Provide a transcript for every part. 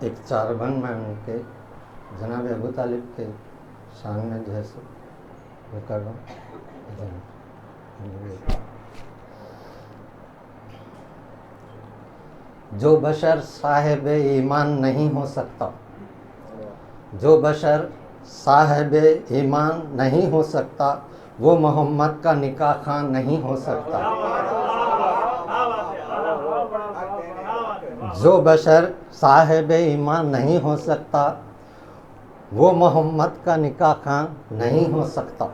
एक चारबन में उनके जनाब अबू तालिब के सामने जो है सो वो कर रहा हूँ। जो बशर साहिब ईमान नहीं हो सकता, जो बशर साहिब ईमान नहीं हो सकता, वो मोहम्मद का निकाह खान नहीं हो सकता। जो बशर साहिब ईमान नहीं हो सकता, वो मोहम्मद का निकाह खान नहीं हो सकता।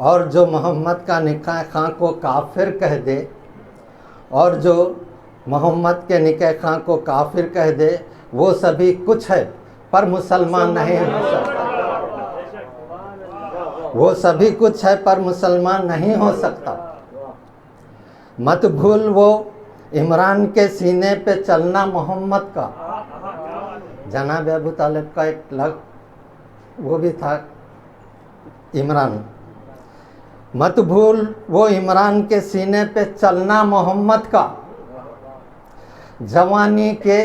और जो मोहम्मद का निकाह खां को काफिर कह दे, और जो मोहम्मद के निकाह खां को काफिर कह दे, वो सभी कुछ है पर मुसलमान नहीं हो सकता। वो सभी कुछ है पर मुसलमान नहीं हो सकता। मत भूल वो इमरान के सीने पे चलना मोहम्मद का। जनाब अबू तालिब का एक लग वो भी था इमरान। मत भूल वो इमरान के सीने पे चलना मोहम्मद का। जवानी के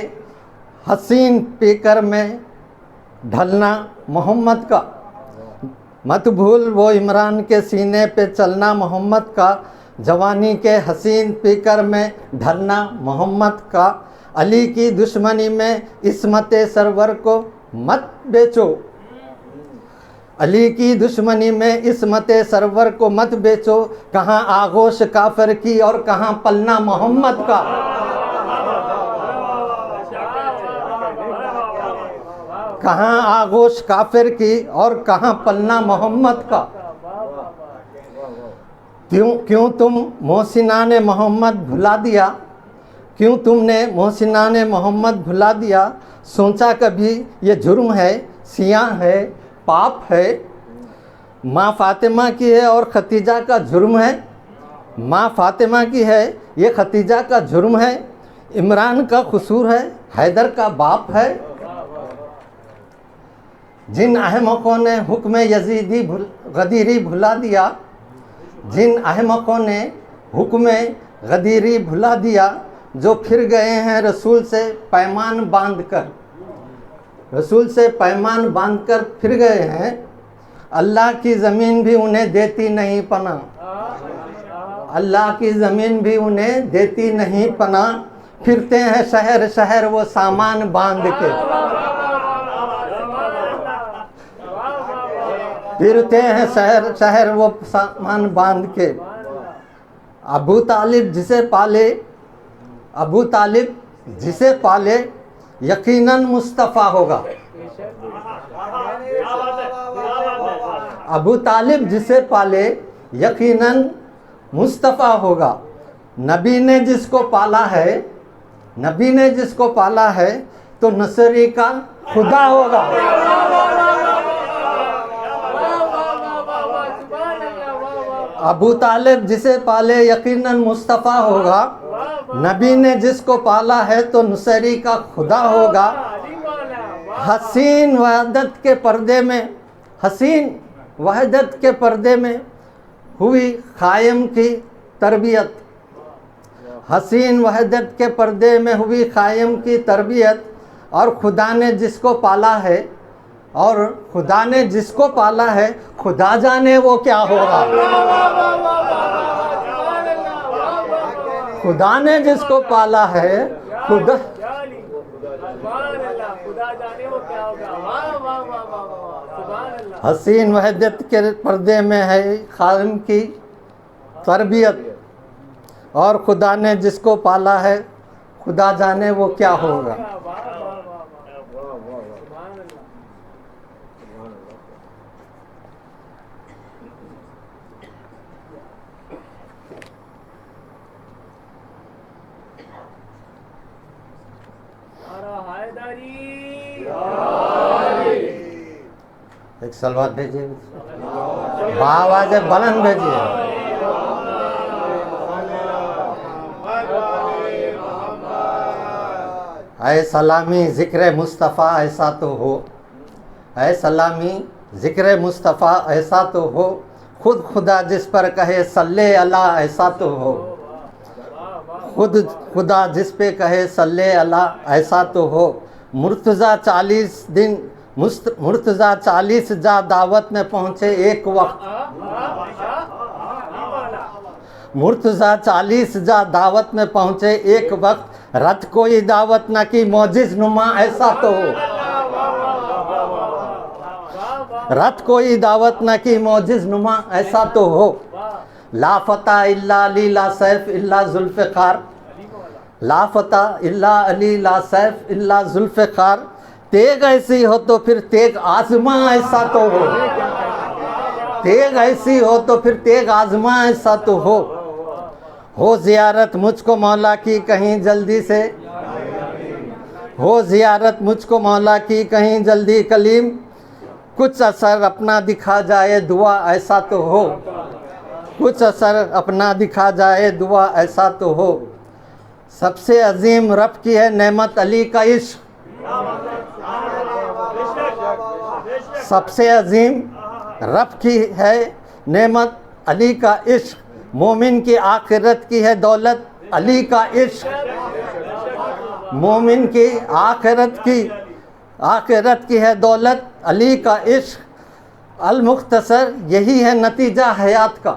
हसीन पीकर में ढलना मोहम्मद का। मत भूल वो इमरान के सीने पे चलना मोहम्मद का। जवानी के हसीन पीकर में ढलना मोहम्मद का। अली की दुश्मनी में इस्मत सरवर को मत बेचो। अली की दुश्मनी में इस्मत सरवर को मत बेचो। कहाँ आगोश काफिर की और कहाँ पलना मोहम्मद का। कहाँ आगोश काफिर की और कहाँ पलना मोहम्मद का। क्यों तुम मोहसिनान मोहम्मद भुला दिया। क्यों तुमने मोहसिनान मोहम्मद भुला दिया। सोचा कभी ये जुर्म है, सियाह है, पाप है। माँ फातिमा की है और खतीजा का जुर्म है। माँ फातिमा की है, ये खतीजा का जुर्म है। इमरान का कसूर है, हैदर का बाप है। जिन अहमकों ने हुक्म यजीदी गदीरी भुला दिया। जिन अहमकों ने हुक्म गदीरी भुला दिया। जो फिर गए हैं रसूल से पैमान बांध कर। रसूल से पैमान बांध कर फिर गए हैं। अल्लाह की ज़मीन भी उन्हें देती नहीं पना। अल्लाह की ज़मीन भी उन्हें देती नहीं पना। फिरते हैं शहर शहर वो सामान बांध के। फिरते हैं शहर शहर वो सामान बांध के। अबू तालिब जिसे पाले, अबू तालिब जिसे पाले यकीनन मुस्तफ़ा होगा। अबू तालिब जिसे पाले यकीनन मुस्तफ़ा होगा। नबी ने जिसको पाला है, नबी ने जिसको पाला है तो नसरी का खुदा होगा। अबू तालिब जिसे पाले यकीनन मुस्तफ़ा होगा। नबी ने जिसको पाला है तो नुसैरी का खुदा होगा। हसीन वहदत के पर्दे में, हसीन वहदत के पर्दे में हुई कायम की तरबियत। हसीन वहदत के पर्दे में हुई कायम की तरबियत। और खुदा ने जिसको पाला है, और खुदा ने जिसको पाला है, खुदा जाने वो क्या होगा। खुदा ने जिसको पाला है, खुदा हसीन वहदत के पर्दे में है कायम की तरबियत। और खुदा ने जिसको पाला है, खुदा जाने वो क्या होगा। एक सलवात भेजिए, आवाज़ बुलंद भेजिए। ऐ सलामी ज़िक्र मुस्तफ़ा ऐसा तो हो। ऐ सलामी ज़िक्र मुस्तफ़ा ऐसा तो हो। खुद खुदा जिस पर कहे सल्ले अला ऐसा तो हो। खुद खुदा जिस पे कहे सल्ले अला ऐसा तो हो। मुर्तज़ा 40 दिन मुर्तज़ा 40 जा दावत में पहुँचे एक वक्त। मुर्तज़ा 40 जा दावत में पहुँचे एक वक्त, रत कोई दावत न की मौजिज़ नुमा ऐसा तो हो। रत कोई दावत न की मौजिज़ नुमा ऐसा तो हो। ला फता इल्ला अली ला सैफ इल्ला जुल्फ़िकार, ला फता इल्ला अली ला सैफ इल्ला जुल्फ़िकार। तेग ऐसी हो तो फिर तेग आज़मा ऐसा तो हो। तेग ऐसी हो तो फिर तेग आज़मा ऐसा तो हो ज़ियारत मुझको मौला की कहीं जल्दी से, हो ज़ियारत मुझको मौला की कहीं जल्दी कलीम। कुछ असर अपना दिखा जाए दुआ ऐसा तो हो, कुछ असर अपना दिखा जाए दुआ ऐसा तो हो। सबसे अजीम रब की है नेमत अली का इश्क, सबसे अजीम रब की है नेमत अली का इश्क। मोमिन की आखिरत की है दौलत अली का इश्क, मोमिन की आखिरत की है दौलत अली का इश्क। अल मुख्तसर यही है नतीजा हयात का,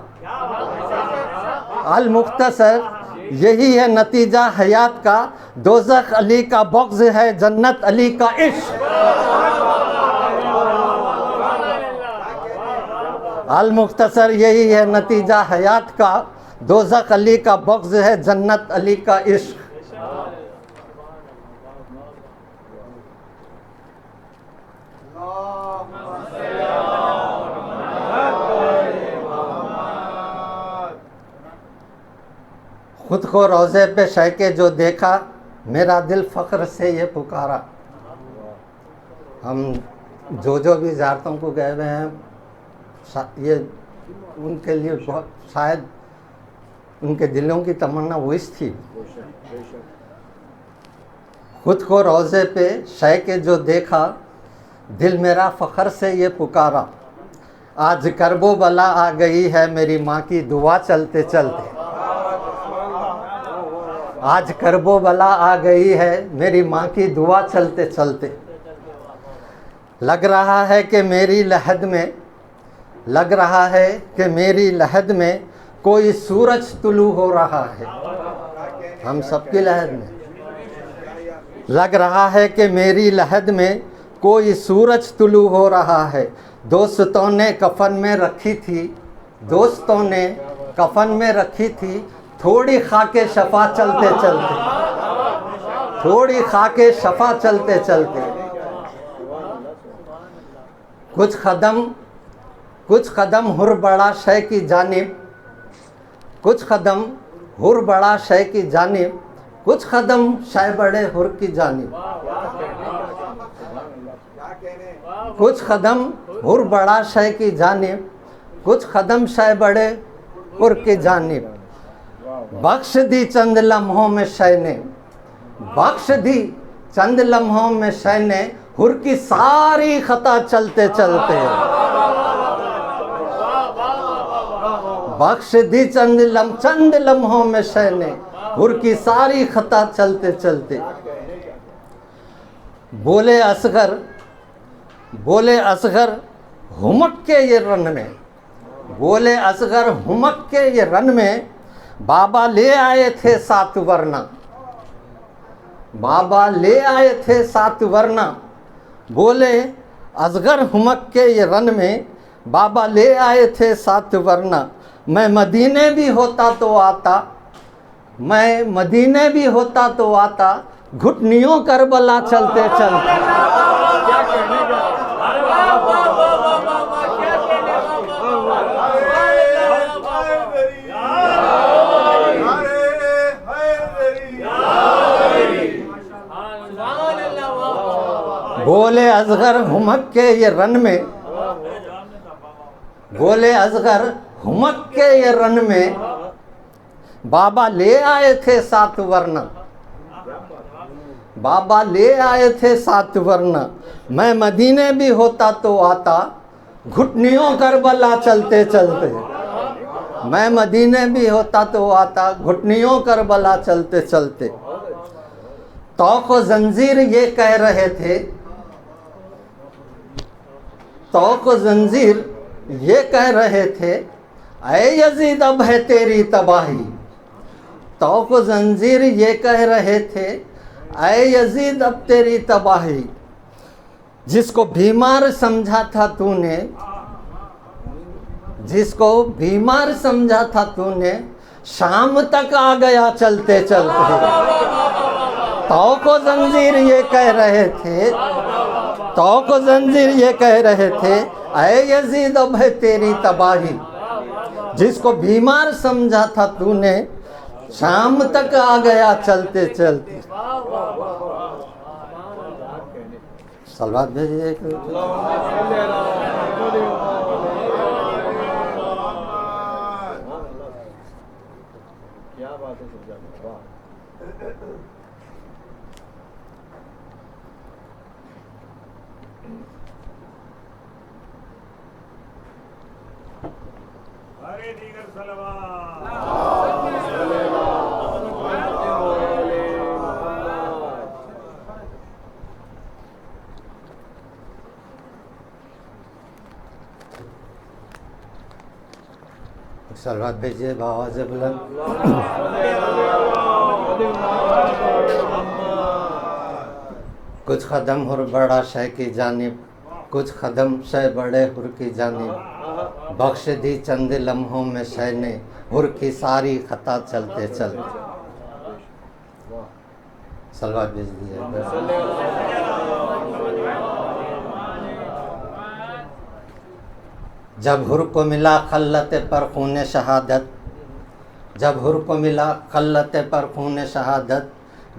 अल मुख्तसर यही है नतीजा हयात का। दोज़ख अली का बग़्ज़ है जन्नत अली का इश्क। अल मुख्तसर यही है नतीजा हयात का, दोज़ख अली का बग़्ज़ है जन्नत अली का इश्क। खुद को रोज़े पे शैके जो देखा, मेरा दिल फ़ख्र से ये पुकारा। हम जो भी ज़ियारतों को गए हुए हैं, ये उनके लिए बहुत शायद उनके दिलों की तमन्ना वही थी। खुद को रोज़े पे शैके जो देखा, दिल मेरा फ़ख्र से ये पुकारा। आज करबो बला आ गई है मेरी माँ की दुआ चलते चलते, आज करबो बला आ गई है मेरी माँ की दुआ चलते चलते। लग रहा है कि मेरी लहद में, लग रहा है कि मेरी लहद में कोई सूरज तुलू हो रहा है। हम सबकी लहद में लग रहा है कि मेरी लहद में कोई सूरज तुलू हो रहा है। दोस्तों ने कफन में रखी थी, दोस्तों ने कफन में रखी थी थोड़ी खाके शफा चलते चलते, थोड़ी खाके शफा चलते चलते। कुछ कदम हुर बड़ा शय की जानिब, कुछ कदम हुर बड़ा शय की जानिब, कुछ कदम शय बड़े हुर की जानिब। कुछ कदम हुर बड़ा शय की जानिब, कुछ कदम शय बड़े हुर की जानिब। बख्श दी चंद लम्हों में शय ने, बख्श दी चंद लम्हों में शय ने हुर की सारी खता चलते चलते। बख्श दी चंद लम्हों में शय ने हुर की सारी खता चलते चलते। बोले असगर हुमक के ये रन में, बोले असगर हुमक के ये रन में बाबा ले आए थे 7 वरना, बाबा ले आए थे 7 वरना। बोले असगर हुमक के ये रन में बाबा ले आए थे 7 वरना। मैं मदीने भी होता तो आता, मैं मदीने भी होता तो आता, घुटनियों करबला चलते चलते। बोले असगर हुमक के ये रन में, बोले असगर हुमक के ये रन में बाबा ले आए थे 7 वरना, बाबा ले आए थे 7 वरना। मैं मदीने भी होता तो आता, घुटनियों करबला चलते चलते। मैं मदीने भी होता तो आता, घुटनियों करबला चलते चलते। तौक़ जंजीर ये कह रहे थे, तौक़ जंजीर ये कह रहे थे, ऐ यजीद अब है तेरी तबाही। तौक़ जंजीर ये कह रहे थे, ऐ यजीद अब तेरी तबाही। जिसको बीमार समझा था तूने, जिसको बीमार समझा था तूने, शाम तक आ गया चलते चलते। तौक़ जंजीर ये कह रहे थे, तौक़ जंजीर ये कह रहे थे, ऐ यजीद अब है तेरी तबाही। जिसको बीमार समझा था तूने, शाम तक आ गया चलते चलते। सलवात भेजिए। क्या बात है सुजान, वाह। अरे दीगर सलवात। सलवात भेजिए आवाज़ बुलंद। कुछ कदम हुर बड़ा शह की जानिब, कुछ कदम शह बड़े हुर की जानिब। बख्श दी चंद लम्हों में शह ने हुर की सारी खता चलते चलते। सलवात भेज दीजिए। जब हुर को मिला खल्लत पर खून शहादत, जब हुर को मिला खल्लत पर खून शहादत,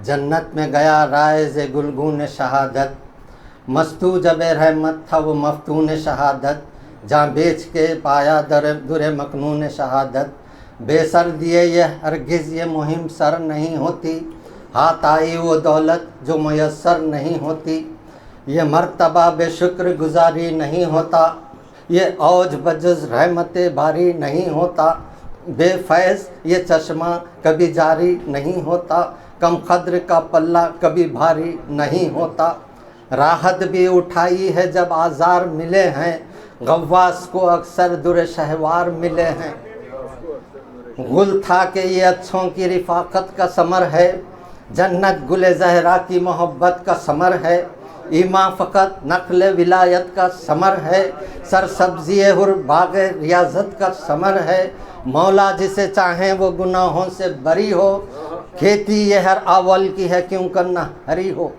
जन्नत में गया राइज़ गुलगून शहादत। मस्तू जब रहमत था वो मफ्तून शहादत, जहाँ बेच के पाया दुरे मकनून शहादत। बेसर दिए ये हरगिज़ ये मुहिम सर नहीं होती, हाथ आई वो दौलत जो मुयस्सर नहीं होती। ये मर्तबा बेशुक्र गुजारी नहीं होता, ये औज बजुज़ रहमत बारी नहीं होता। बेफैज़ ये चश्मा कभी जारी नहीं होता, कम कद्र का पल्ला कभी भारी नहीं होता। राहत भी उठाई है जब आज़ार मिले हैं, गव्वास को अक्सर दुर शहवार मिले हैं। गुल था कि ये अच्छों की रिफ़ाक़त का समर है, जन्नत गुल ज़हरा की मोहब्बत का समर है। ईमा फ़कत नक़्ल विलायत का समर है, सरसब्ज़ी हुर बाग़ रियाज़त का समर है। मौला जिसे चाहें वो गुनाहों से बरी हो, खेती ये हर अव्वल की है क्यों करना हरी हो।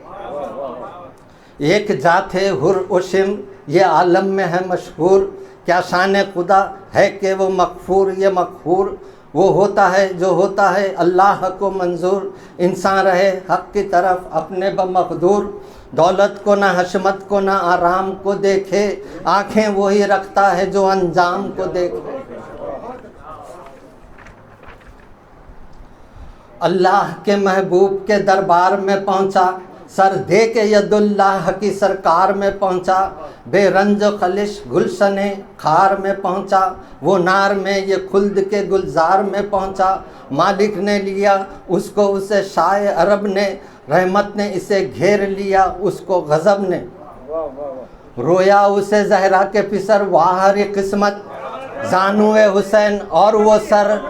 एक जाते हुर उशिम ये आलम में है मशहूर, क्या शान खुदा है कि वो मग़फ़ूर ये मग़फ़ूर। वो होता है जो होता है अल्लाह को मंजूर, इंसान रहे हक़ की तरफ अपने बमक़दूर। दौलत को ना हशमत को ना आराम को देखे, आँखें वही रखता है जो अंजाम को देखे। अल्लाह के महबूब के दरबार में पहुँचा, सर दे के यदुल्लाह की सरकार में पहुँचा। बेरंज खलिश गुलशने खार में पहुँचा, वो नार में ये खुल्द के गुलजार में पहुँचा। मालिक ने लिया उसको उसे शाह अरब ने, रहमत ने इसे घेर लिया उसको गज़ब ने। रोया उसे ज़हरा के पिसर वाहर किस्मत, ज़ानुए हुसैन और वो सर।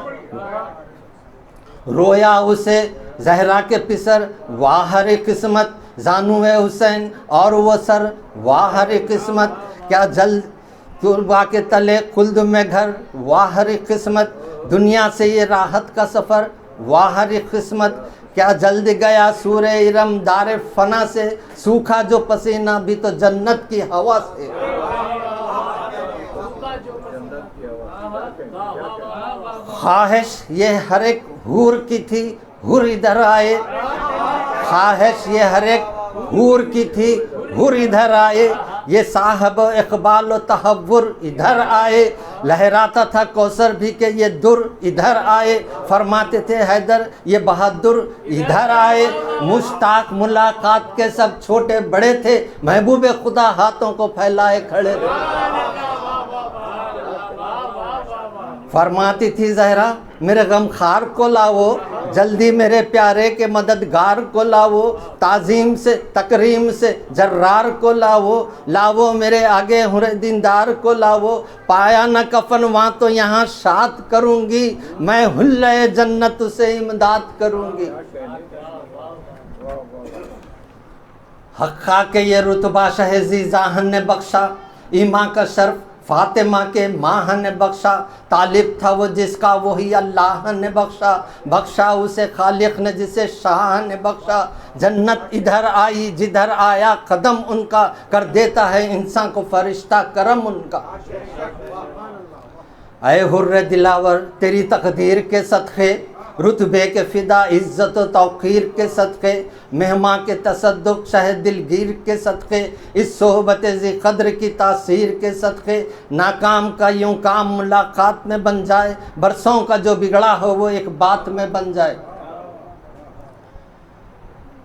रोया उसे ज़हरा के पिसर वाहर किस्मत, ज़ानुए हुसैन और वो सर वाहर किस्मत। क्या जल्द तुरबा के तले खुल्द में घर वाहर किस्मत, दुनिया से ये राहत का सफ़र वाहर किस्मत। क्या जल्द गया सूरे इरम दारे फना से, सूखा जो पसीना भी तो जन्नत की हवा से। ख्वाहिश ये हर एक हूर की थी हुर इधर आए, ख्वाहिश ये हर एक हूर की थी हुर इधर आए। ये साहब इकबाल व तहव्वुर इधर आए, लहराता था कौसर भी के ये दुर इधर आए। फरमाते थे हैदर ये बहादुर इधर आए। मुश्ताक मुलाकात के सब छोटे बड़े थे, महबूब खुदा हाथों को फैलाए खड़े थे। फरमाती थी ज़हरा मेरे गमखार को लाओ, जल्दी मेरे प्यारे के मददगार को लावो, ताजीम से तकरीम से जर्रार को लावो, लावो मेरे आगे हुरे दीनदार को लावो, पाया न कफन वहाँ तो यहाँ शाद करूँगी, मैं हुल्ले जन्नत से इमदाद करूँगी। हक्का के ये रुतबा शहज़ीज़ाहन ने बख्शा, ईमा का शर्फ फातिमा के माह ने बख्शा, तालिब था वो जिसका वही अल्लाह ने बख्शा, बख्शा उसे खालिक ने जिसे शाह ने बख्शा। जन्नत इधर आई जिधर आया कदम उनका, कर देता है इंसान को फरिश्ता करम उनका। ऐ हुर्रे दिलावर तेरी तकदीर के सदक़े, रुतबे के फिदा इज़्ज़त व तौक़ीर के सदक़े, मेहमा के तसद्दुक़ शह दिलगीर के सदक़े, इस सोहबत ज़ी क़द्र की तासीर के सदक़े, नाकाम का यूँ काम मुलाकात में बन जाए, बरसों का जो बिगड़ा हो वो एक बात में बन जाए।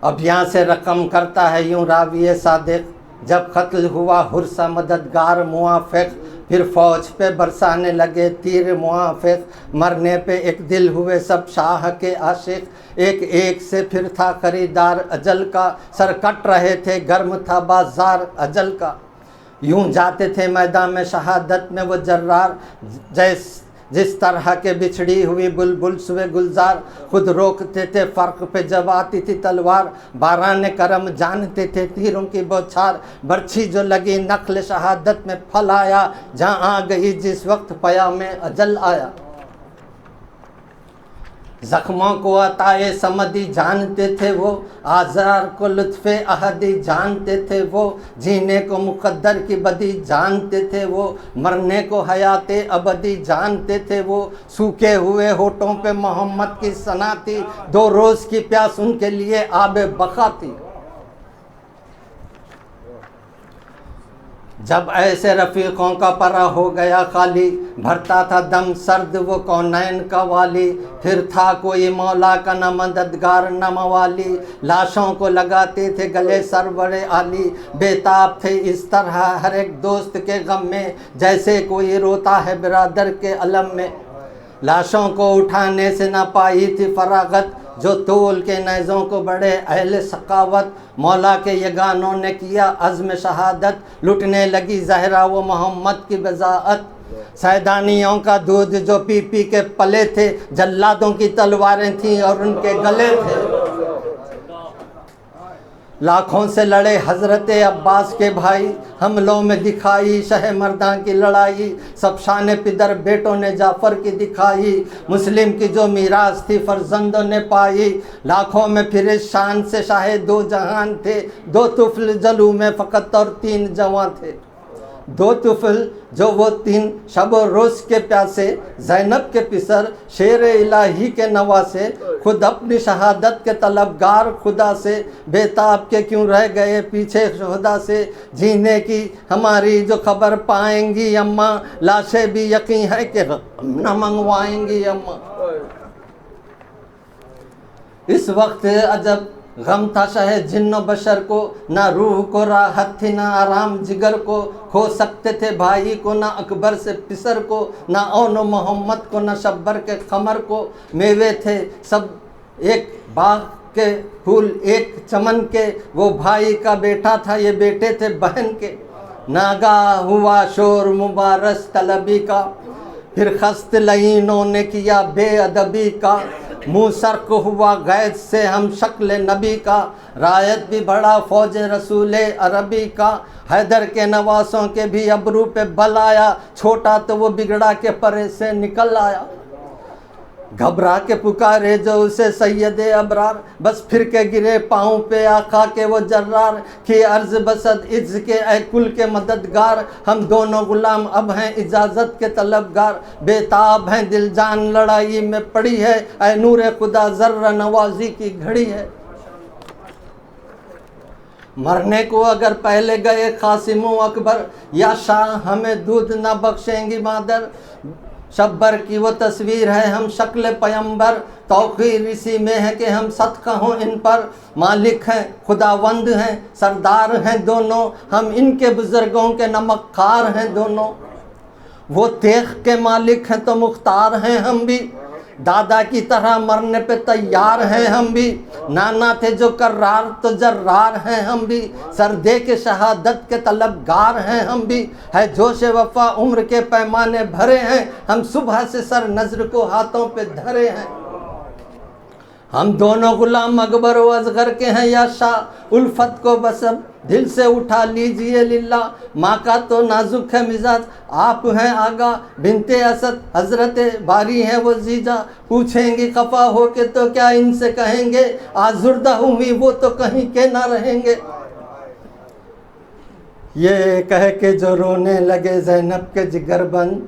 अब यहाँ से रकम करता है यूँ राविये सादिक़, जब क़त्ल हुआ हुर्सा मददगार मुआफ़िक़, फिर फ़ौज पे बरसाने लगे तीर मुआफ़िक़, मरने पे एक दिल हुए सब शाह के आशिक़, एक एक से फिर था ख़रीदार अजल का, सर कट रहे थे गर्म था बाज़ार अजल का। यूं जाते थे मैदान में शहादत में वो जर्रार, जिस तरह के बिछड़ी हुई बुलबुल सुबह गुलजार, खुद रोकते थे फ़र्क पे जब आती थी तलवार, बारान करम जानते थे तीरों की बौछार, बर्छी जो लगी नख्ल शहादत में फल आया, जहाँ आ गई जिस वक्त पया में अजल आया। ज़ख्मों को अताए समदी जानते थे वो, आज़ार को लुत्फ़े अहदी जानते थे वो, जीने को मुक़द्दर की बदी जानते थे वो, मरने को हयाते अबदी जानते थे वो। सूखे हुए होठों पे मोहम्मद की सना थी, 2 रोज़ की प्यास उनके लिए आबे बक़ा थी। जब ऐसे रफ़ीक़ों का परा हो गया खाली, भरता था दम सर्द वो कौनैन का वाली, फिर था कोई मौला का न मददगार न मवाली, लाशों को लगाते थे गले सरवरे आली, बेताब थे इस तरह हर एक दोस्त के गम में, जैसे कोई रोता है बिरादर के अलम में। लाशों को उठाने से न पाई थी फरागत, जो तोल के नैज़ों को बड़े अहले सकावत, मौला के यगानों ने किया अज़्म शहादत, लुटने लगी ज़हरा वो मोहम्मद की बज़ाअत। सैदानियों का दूध जो पी पी के पले थे, जल्लादों की तलवारें थीं और उनके गले थे। लाखों से लड़े हज़रत अब्बास के भाई, हमलों में दिखाई शह मर्दां की लड़ाई, सब शान पिदर बेटों ने जाफ़र की दिखाई, मुस्लिम की जो मीरास थी फर्जंदों ने पाई। लाखों में फिर इस शान से शाहे 2 जहान थे, 2 तुफ़ल जलू में फ़कत और 3 जवां थे। 2 तुफ़ल जो वो 3 शब रोज़ के प्यासे, ज़ैनब के पिसर शेर इलाही के नवासे, खुद अपनी शहादत के तलबगार खुदा से, बेताब के क्यों रह गए पीछे शुहदा से। जीने की हमारी जो खबर पाएंगी अम्मा, लाशें भी यकीन है कि न मंगवाएंगी अम्मा। इस वक्त अजब गम था शहे जिन्नो बशर को, ना रूह को राहत थी ना आराम जिगर को, खो सकते थे भाई को ना अकबर से पिसर को, ना ओनो मोहम्मद को ना शब्बर के खमर को। मेवे थे सब एक बाग के फूल एक चमन के, वो भाई का बेटा था ये बेटे थे बहन के। नागा हुआ शोर मुबारस तलबी का, फिर खस्त लईनों ने किया बेअदबी का, मुँह सर्क हुआ गैद से हम शक्ल नबी का, रायत भी बड़ा फौज रसूल अरबी का। हैदर के नवासों के भी अबरू पे बल आया, छोटा तो वो बिगड़ा के परे से निकल आया। घबरा के पुकारे जो उसे सैयद अबरार, बस फिर के गिरे पाँव पे आका के वो जर्रार, कि अर्ज़ बसद इज़्ज़ के ए कुल के मददगार, हम दोनों गुलाम अब हैं इजाज़त के तलबगार। बेताब हैं दिल जान लड़ाई में पड़ी है, ए नूर खुदा ज़र्रा नवाजी की घड़ी है। मरने को अगर पहले गए कासिम अकबर, या शाह हमें दूध ना बख्शेंगी मादर। शब्बर की वो तस्वीर है हम शक्ल पैगंबर, तौक़ीर इसी में है कि हम सदका हों इन पर। मालिक हैं खुदावंद हैं सरदार हैं दोनों, हम इनके बुज़ुर्गों के नमक्कार हैं दोनों। वो तेख के मालिक हैं तो मुख्तार हैं हम भी, दादा की तरह मरने पे तैयार हैं हम भी, नाना थे जो कर्रार तो जर्रार हैं हम भी, सर दे के शहादत के तलबगार हैं हम भी, है जोश वफा उम्र के पैमाने भरे हैं, हम सुबह से सर नजर को हाथों पे धरे हैं। हम दोनों गुलाम अकबर व असगर के हैं या शाह, उल्फत को बस अब दिल से उठा लीजिए लिल्ला, माँ का तो नाजुक है मिजाज आप हैं आगा, बिनते असद हजरत बारी हैं वो जीजा, पूछेंगे खफा हो के तो क्या इनसे कहेंगे, आजुर्दा हुई वो तो कहीं के ना रहेंगे। ये कह के जो रोने लगे ज़ैनब के जिगरबंद,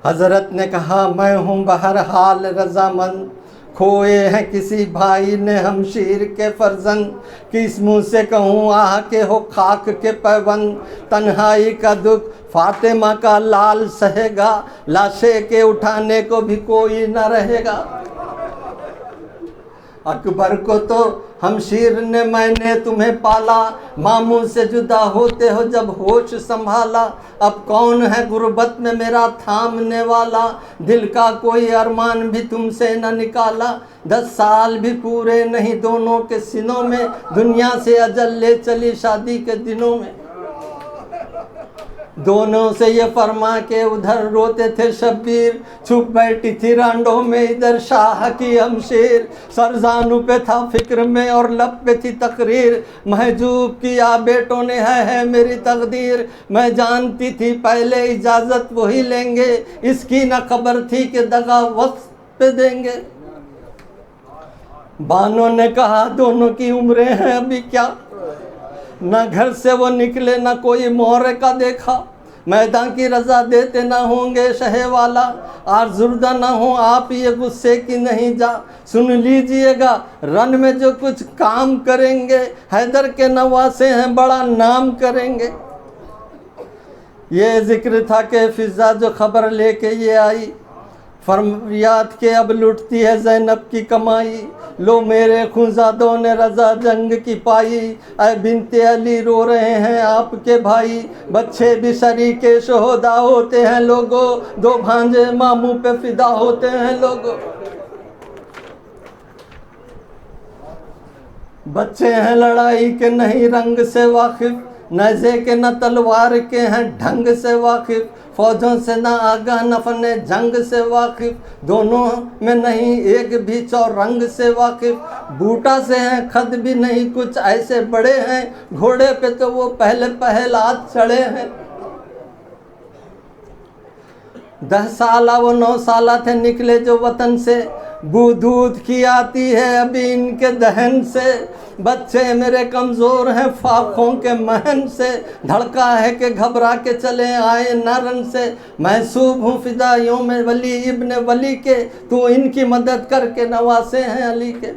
हजरत ने कहा मैं हूँ बहरहाल रजामंद, खोए हैं किसी भाई ने हमशीर के फर्जंद, किस मुँह से कहूँ आह के हो खाक के पैबंद, तन्हाई का दुख फातिमा का लाल सहेगा, लाशे के उठाने को भी कोई न रहेगा। अकबर को तो हमशीर ने मैंने तुम्हें पाला, मामू से जुदा होते हो जब होश संभाला, अब कौन है गुर्बत में मेरा थामने वाला, दिल का कोई अरमान भी तुमसे न निकाला, 10 साल भी पूरे नहीं दोनों के सीनों में, दुनिया से अजल ले चली शादी के दिनों में। दोनों से ये फरमा के उधर रोते थे शब्बीर, छुप बैठी थी रांडों में इधर शाह की हमशीर, सरजानू पे था फिक्र में और लब पे थी तकरीर, महजूब किया बेटों ने है मेरी तकदीर, मैं जानती थी पहले इजाज़त वही लेंगे, इसकी न खबर थी कि दगा वक्त पे देंगे। बानों ने कहा दोनों की उम्रें हैं अभी क्या, न घर से वो निकले न कोई मोहरे का देखा, मैदान की रजा देते ना होंगे शहे वाला, आरजुर्दा ना हो आप ये गुस्से की नहीं जा, सुन लीजिएगा रन में जो कुछ काम करेंगे, हैदर के नवासे हैं बड़ा नाम करेंगे। ये जिक्र था कि फिजा जो खबर लेके ये आई, फरमायाद के अब लुटती है ज़ैनब की कमाई, लो मेरे खुजादों ने रजा जंग की पाई, ऐ बिनते अली रो रहे हैं आपके भाई, बच्चे भी शरीके शोहदा होते हैं लोगों, 2 भांजे मामू पे फिदा होते हैं लोगों। बच्चे हैं लड़ाई के नहीं रंग से वाकिफ, नज़े के न तलवार के हैं ढंग से वाकिफ, फौजों से न आगाह न फने जंग से वाकिफ, दोनों में नहीं एक भी चौरंग से वाकिफ, बूटा से हैं खद भी नहीं कुछ ऐसे बड़े हैं, घोड़े पे तो वो पहले पहलाद चढ़े हैं। 10 साला वो 9 साला थे निकले जो वतन से, बू दूध की आती है अभी इनके दहन से, बच्चे मेरे कमज़ोर हैं फाखों के महन से, धड़का है कि घबरा के चले आए नारन से, महसूब हूँ फिदाइयों में वली इब्न वली के, तू इनकी मदद करके नवासे हैं अली के।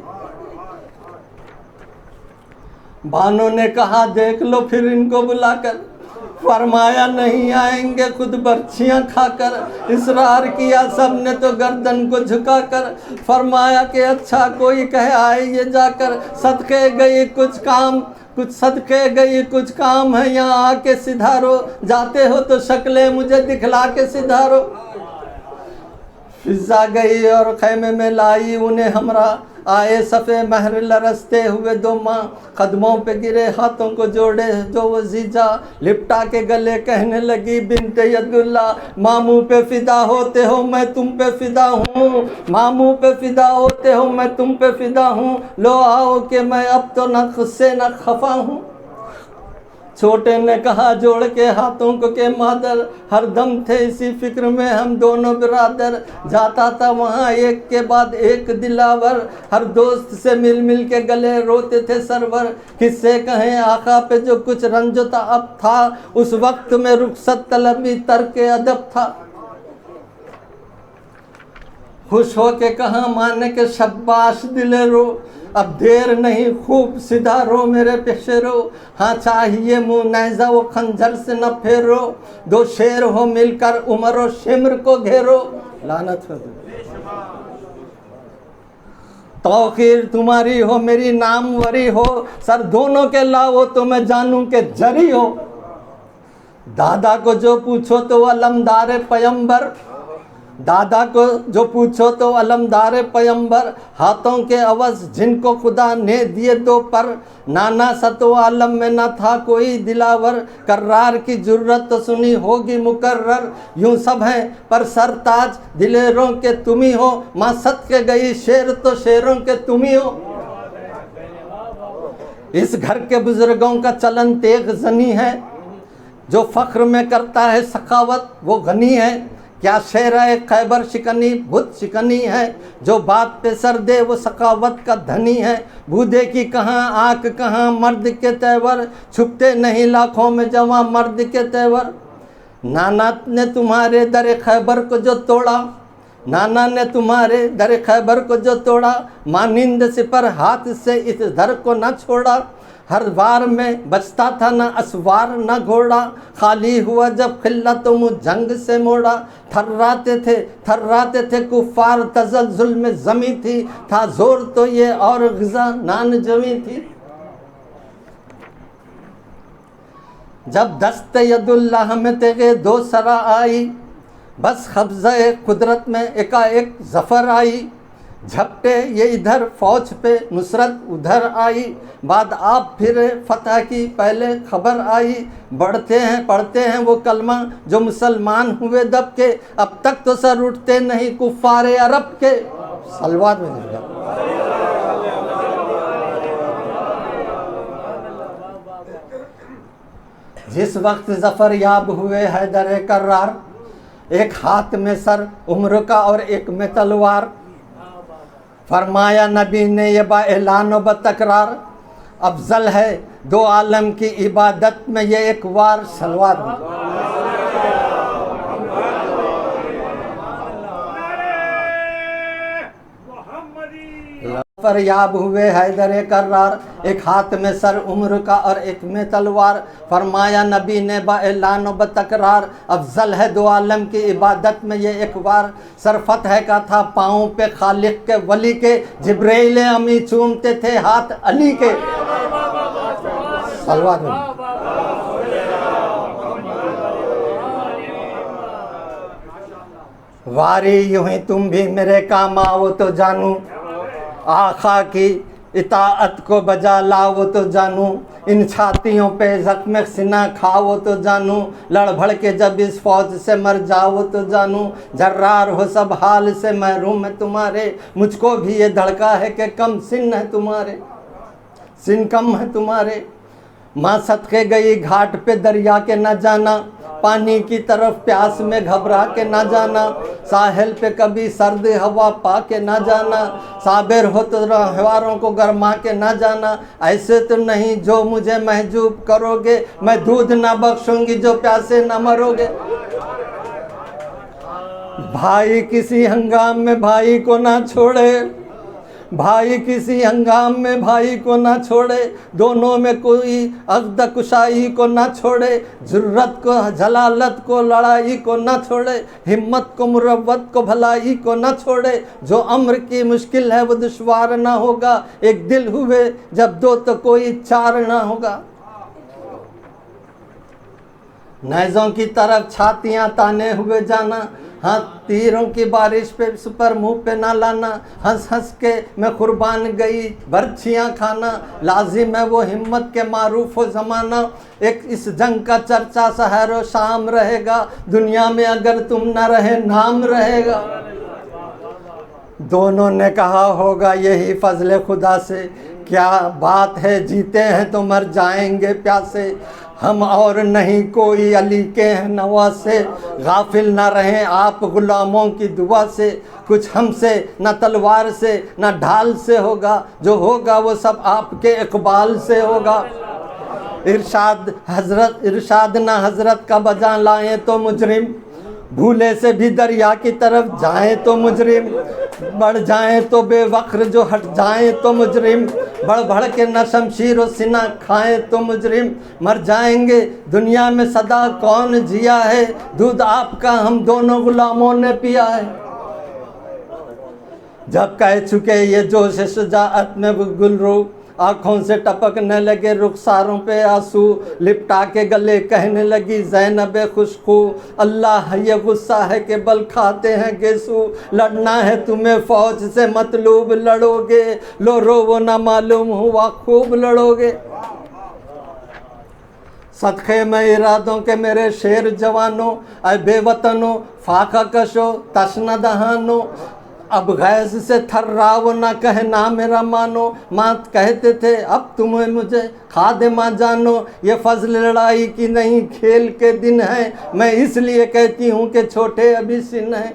बानों ने कहा देख लो फिर इनको बुलाकर, फरमाया नहीं आएंगे खुद बर्छियाँ खाकर, इसरार किया सबने तो गर्दन को झुकाकर, फरमाया कि अच्छा कोई कहे आए ये जाकर, सदके गई कुछ काम कुछ सदके गई कुछ काम है यहाँ आके सिधारो, जाते हो तो शक्लें मुझे दिखला के सिधारो। फिजा गई और खैमे में लाई उन्हें हमरा, आए सफ़े महर लरसते हुए 2 माँ, कदमों पे गिरे हाथों को जोड़े जो वो जीजा, लिपटा के गले कहने लगी बिनते यदुल्ला, मामू पे फिदा होते हो मैं तुम पे फिदा हूँ, मामू पे फिदा होते हो मैं तुम पे फिदा हूँ, लो आओ कि मैं अब तो न खुद से न खफा हूँ। छोटे ने कहा जोड़ के हाथों को के मादर, हर दम थे इसी फिक्र में हम दोनों बिरादर, जाता था वहाँ एक के बाद एक दिलावर, हर दोस्त से मिल मिल के गले रोते थे सरवर, किससे कहें आका पे जो कुछ रंजता अब था, उस वक्त में रुखसत तलबी तर्क अदब था। खुश हो के कहा माने के शब्बाश दिले रो, अब देर नहीं खूब सीधा रो मेरे पेशे रो, हाँ चाहिए मुँह नैजा वो खंजर से न फेरो, 2 शेर हो मिलकर उमर और शिमर को घेरो। लानत हो तौकीर तुम्हारी हो मेरी नामवरी हो, सर दोनों के लाओ तो मैं जानूं के जरी हो, दादा को जो पूछो तो अलमदार पयंबर, दादा को जो पूछो तो अलमदार पैगंबर, हाथों के अवज जिनको खुदा ने दिए दो पर, नाना सतो आलम में न था कोई दिलावर, कर्रार की जरूरत तो सुनी होगी मुकर्रर, यूं सब हैं पर सरताज दिलेरों के तुम ही हो, माँ सत के गई शेर तो शेरों के तुम ही हो। इस घर के बुजुर्गों का चलन तेग जनी है, जो फख्र में करता है सखावत वो गनी है। क्या शेर है खैबर शिकनी बुत शिकनी है, जो बात पे सर दे वो सखावत का धनी है। बूढ़े की कहाँ आँख कहाँ मर्द के तेवर, छुपते नहीं लाखों में जवां मर्द के तेवर। नाना ने तुम्हारे दर खैबर को जो तोड़ा, नाना ने तुम्हारे दर खैबर को जो तोड़ा, मानिंद सिपर हाथ से इस दर को न छोड़ा। हर बार में बचता था न असवार न घोड़ा, खाली हुआ जब खिल्ला तो मुँह जंग से मोड़ा। थर्राते थे कुफार तजल जुल्म जमी थी, था जोर तो ये और ग़िज़ा नान जमी थी। जब दस्त यदुल्लाह में तेगे दो सरा आई, बस कब्ज़े कुदरत में एकाएक ज़फ़र आई। झपटे ये इधर फौज पे नुसरत उधर आई, बाद आप फिर फतह की पहले खबर आई। बढ़ते हैं पढ़ते हैं वो कलमा जो मुसलमान हुए दब के, अब तक तो सर उठते नहीं कुफ़ारे अरब के। सलवात में जिस वक्त ज़फ़र याब हुए हैदर कर्रार, एक हाथ में सर उम्र का और एक में तलवार। फरमाया नबी ने ये बाएलान व बतकरार, अफजल है दो आलम की इबादत में ये एक वार। सलवात पर याब हुए हैदर कर्रार, एक हाथ में सर उम्र का और एक में तलवार। फरमाया नबी ने बाएलान व बतकरार, अफजल है दो आलम की इबादत में ये एक बार। सर फतह का था पाँव पे खालिक के वली के, जिब्राइल अमी चूमते थे हाथ अली के। सलवात वारी यूं ही तुम भी मेरे काम आओ तो जानूं, आखा की इताअत को बजा लाओ तो जानूं। इन छातियों पे ज़ख्म सीना खाओ तो जानूं, लड़ भड़ के जब इस फौज से मर जाओ तो जानूं। जर्रार हो सब हाल से महरूम है तुम्हारे, मुझको भी ये धड़का है कि कम सिन है तुम्हारे, सिन कम है तुम्हारे। माँ सदके गई घाट पे दरिया के न जाना, पानी की तरफ प्यास में घबरा के ना जाना। साहिल पे कभी सर्द हवा पा के ना जाना, साबिर हो तो रहवारों को गरमा के ना जाना। ऐसे तो नहीं जो मुझे महजूब करोगे, मैं दूध ना बख्शूंगी जो प्यासे ना मरोगे। भाई किसी हंगाम में भाई को ना छोड़े, भाई किसी हंगाम में भाई को ना छोड़े, दोनों में कोई अक़द कुशाई को ना छोड़े। जुर्रत को जलालत को लड़ाई को ना छोड़े, हिम्मत को मुरव्वत को भलाई को ना छोड़े। जो अम्र की मुश्किल है वो दुश्वार ना होगा, एक दिल हुए जब दो तो कोई चार ना होगा। नैज़ों की तरफ छातियाँ ताने हुए जाना, हाँ तीरों की बारिश पे सुपर मुँह पे ना लाना। हंस हंस के मैं कुर्बान गई बर्छियाँ खाना, लाजिम है वो हिम्मत के मारूफ हो ज़माना। एक इस जंग का चर्चा सहर शाम रहेगा, दुनिया में अगर तुम ना रहे नाम रहेगा। दोनों ने कहा होगा यही फजल खुदा से, क्या बात है जीते हैं तो मर जाएंगे प्यासे। हम और नहीं कोई अली के हैं नवा से, गाफिल ना रहें आप गुलामों की दुआ से। कुछ हमसे न तलवार से न ढाल से होगा, जो होगा वो सब आपके इकबाल से होगा। इरशाद ना हजरत का बजा लाएं तो मुजरिम, भूले से भी दरिया की तरफ जाएं तो मुजरिम। बढ़ जाएं तो बेवक्र जो हट जाएं तो मुजरिम, बढ़ बढ़ के न शमशीर और सिना खाएं तो मुजरिम। मर जाएंगे दुनिया में सदा कौन जिया है, दूध आपका हम दोनों गुलामों ने पिया है। जब कह चुके ये जोश शुजाअत में गुलरू, आँखों से टपकने लगे रुखसारों पे आंसू, लिपटा के गले कहने लगी ज़ैनब खुशखू, अल्लाह ये गुस्सा है कि बल खाते हैं गेसू, लड़ना है तुम्हें फ़ौज से मतलूब लड़ोगे, लो रो वो ना मालूम हुआ खूब लड़ोगे। सदक़े में इरादों के मेरे शेर जवानों, अय बेवतनों फाका कशो तश्न दहानो, अब गैस से थर्राओ ना कहना मेरा मानो, माँ कहते थे अब तुम्हें मुझे खादे माँ जानो, ये फजल लड़ाई की नहीं खेल के दिन है, मैं इसलिए कहती हूँ कि छोटे अभी सिन है।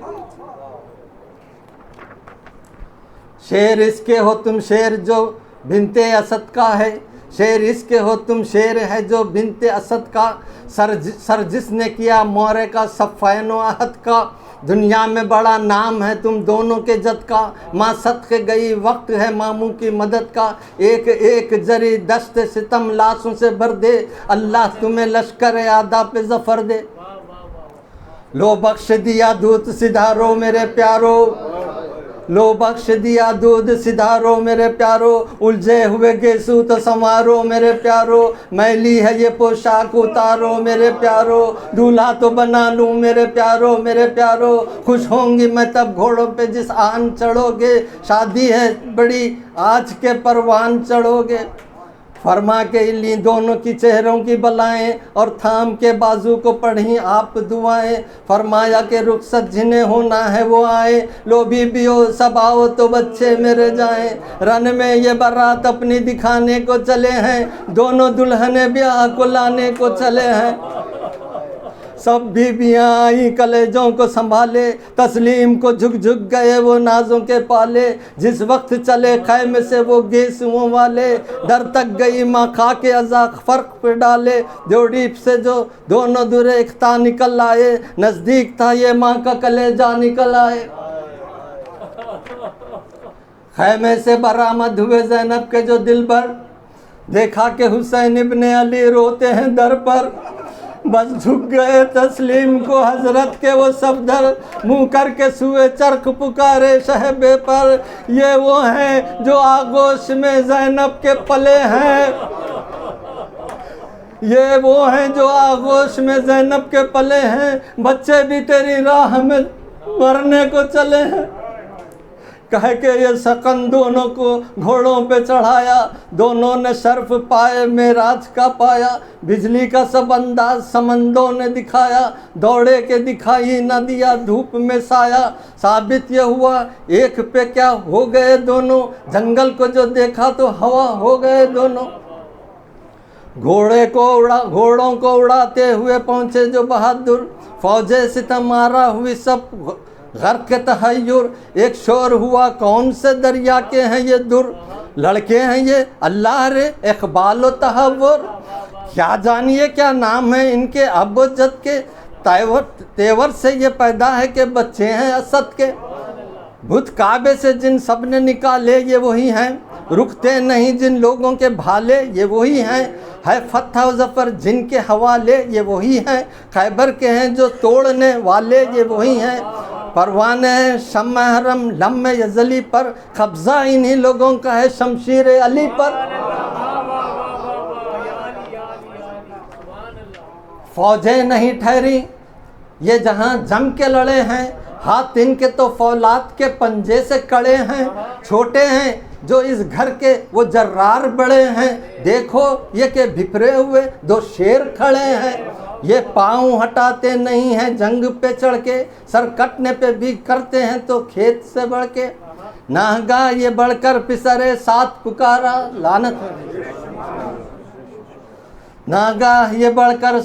शेर इसके हो तुम शेर जो बिनते असद का है, शेर इसके हो तुम शेर है जो बिनते असद का, सर जिसने किया मोरे का सफ़ैनो अहद का, दुनिया में बड़ा नाम है तुम दोनों के जद का, माँ सदक़े गई वक्त है मामू की मदद का, एक एक जरी दस्त सितम लाशों से भर दे, अल्लाह तुम्हें लश्कर आदा पे ज़फ़र दे। लो बख्श दिया दूध सिधारो मेरे प्यारो, लो बख्श दिया दूध सिधारो मेरे प्यारो, उलझे हुए गेसू तो संवारो मेरे प्यारो, मैली है ये पोशाक उतारो मेरे प्यारो, दूल्हा तो बना लूँ मेरे प्यारो मेरे प्यारो, खुश होंगी मैं तब घोड़ों पे जिस आन चढ़ोगे, शादी है बड़ी आज के परवान चढ़ोगे। फरमा के ली दोनों की चेहरों की बलाएं और थाम के बाजू को पढ़ी आप दुआएं, फरमाया के रुखसत जिन्हें होना है वो आए, लो बीबियो सब आओ तो बच्चे मेरे जाएं, रन में ये बारात अपनी दिखाने को चले हैं, दोनों दुल्हने ब्याह को लाने को चले हैं। सब बीबियाँ आई कलेजों को संभाले, तस्लीम को झुक झुक गए वो नाजों के पाले, जिस वक्त चले खैमे से वो गेसुओं वाले, डर तक गई माँ खा के अज़ा फ़र्क पे डाले, जोड़ी से जो दोनों दूरे इख्ता निकल आए, नज़दीक था ये माँ का कलेजा निकल आए। खैमे से बरामद हुए ज़ैनब के जो दिल भर, देखा कि हुसैन इब्ने अली रोते हैं दर पर, बस झुक गए तस्लीम को हजरत के वो सफदर, मुँह करके सुए चरख पुकारे शहबे पर, ये वो हैं जो आगोश में ज़ैनब के पले हैं, ये वो हैं जो आगोश में ज़ैनब के पले हैं, बच्चे भी तेरी राह में मरने को चले हैं। कह के ये सकन दोनों को घोड़ों पे चढ़ाया, दोनों ने शर्फ पाए मेराज का पाया, बिजली का सब अंदाज समंदों ने दिखाया, दौड़े के दिखाई न दिया धूप में साया, साबित ये हुआ एक पे क्या हो गए दोनों, जंगल को जो देखा तो हवा हो गए दोनों। घोड़ों को उड़ाते हुए पहुँचे जो बहादुर, फौजे सितम मारा हुई सब गर्क के तहय्युर, एक शोर हुआ कौन से दरिया के हैं ये दुर, लड़के हैं ये अल्लाह रे इकबाल तहव्वुर, क्या जानिए क्या नाम है इनके अब्बो जद के, तेवर से ये पैदा है कि बच्चे हैं असद के, बुत काबे से जिन सब ने निकाले ये वही हैं, रुकते नहीं जिन लोगों के भाले ये वही हैं, है फतह ज़फ़र जिनके हवाले ये वही हैं, खैबर के हैं जो तोड़ने वाले ये वही हैं, परवाने हैं शम्म हरम लम्हे यज़ली पर, कब्ज़ा इन्हीं लोगों का है शमशीर अली पर। फौजें नहीं ठहरी ये जहाँ जम के लड़े हैं, हाथ इनके तो फौलाद के पंजे से कड़े हैं, छोटे हैं जो इस घर के वो जर्रार बड़े हैं, देखो ये के बिखरे हुए दो शेर खड़े हैं, ये पाँव हटाते नहीं हैं जंग पे चढ़ के, सर कटने पे भी करते हैं तो खेत से बढ़ के, नाहगा ये बढ़कर पिसरे साथ पुकारा, लानत नागा ये बढ़कर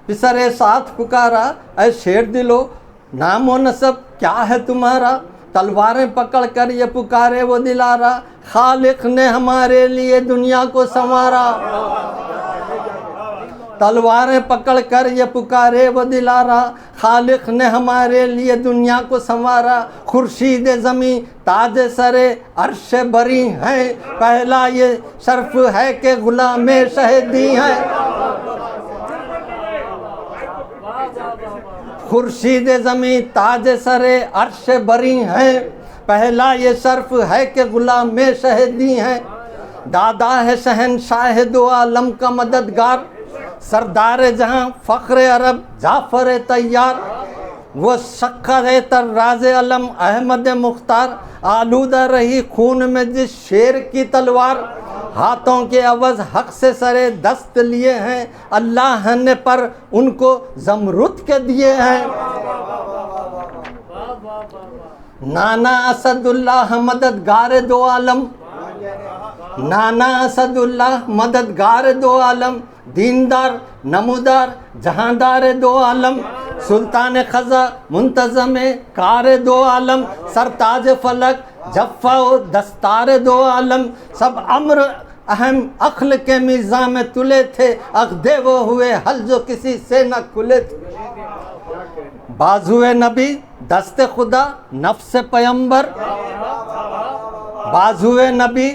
पिसरे साथ पुकारा, ऐ शेर दिलो नाम व नसब क्या है तुम्हारा, तलवारें पकड़ कर ये पुकारे वो दिलारा, खालिक ने हमारे लिए दुनिया को संवारा, तलवारें पकड़ कर ये पुकारे वो दिलारा, खालिक ने हमारे लिए दुनिया को संवारा, खुर्शीद ज़मी ताज सरे अर्श बरी हैं, पहला ये शर्फ है कि गुलामे शहीदी हैं, खुर्शीद ज़मी ताज सरे अर्श बरी हैं, पहला ये शर्फ है कि गुलाम में शहीदी हैं, दादा है शहनशाह दो आलम का मददगार, सरदार जहां फ़ख्र अरब जाफ़र तैयार, वो शक्कर तर्राज़ अलम अहमद मुख्तार, आलूदा रही खून में जिस शेर की तलवार, हाथों के अवज़ हक से सरे दस्त लिए हैं, अल्लाह ने पर उनको ज़मरुद के दिए हैं। नाना असदुल्लाह मददगार दो आलम, नाना असदुल्लाह मददगार दो आलम, दीनदार नमूदार जहांदार दो आलम, सुल्तान खज़ा मुंतज़म कार दो आलम, सरताज फलक जफ़ा दस्तार दो आलम, सब अम्र अहम अख्ल के मीज़ा में तुले थे, अक़दे वो हुए हल जो किसी से न खुले थे। बाजुए नबी दस्ते खुदा नफ्स पैगंबर, बाजुए नबी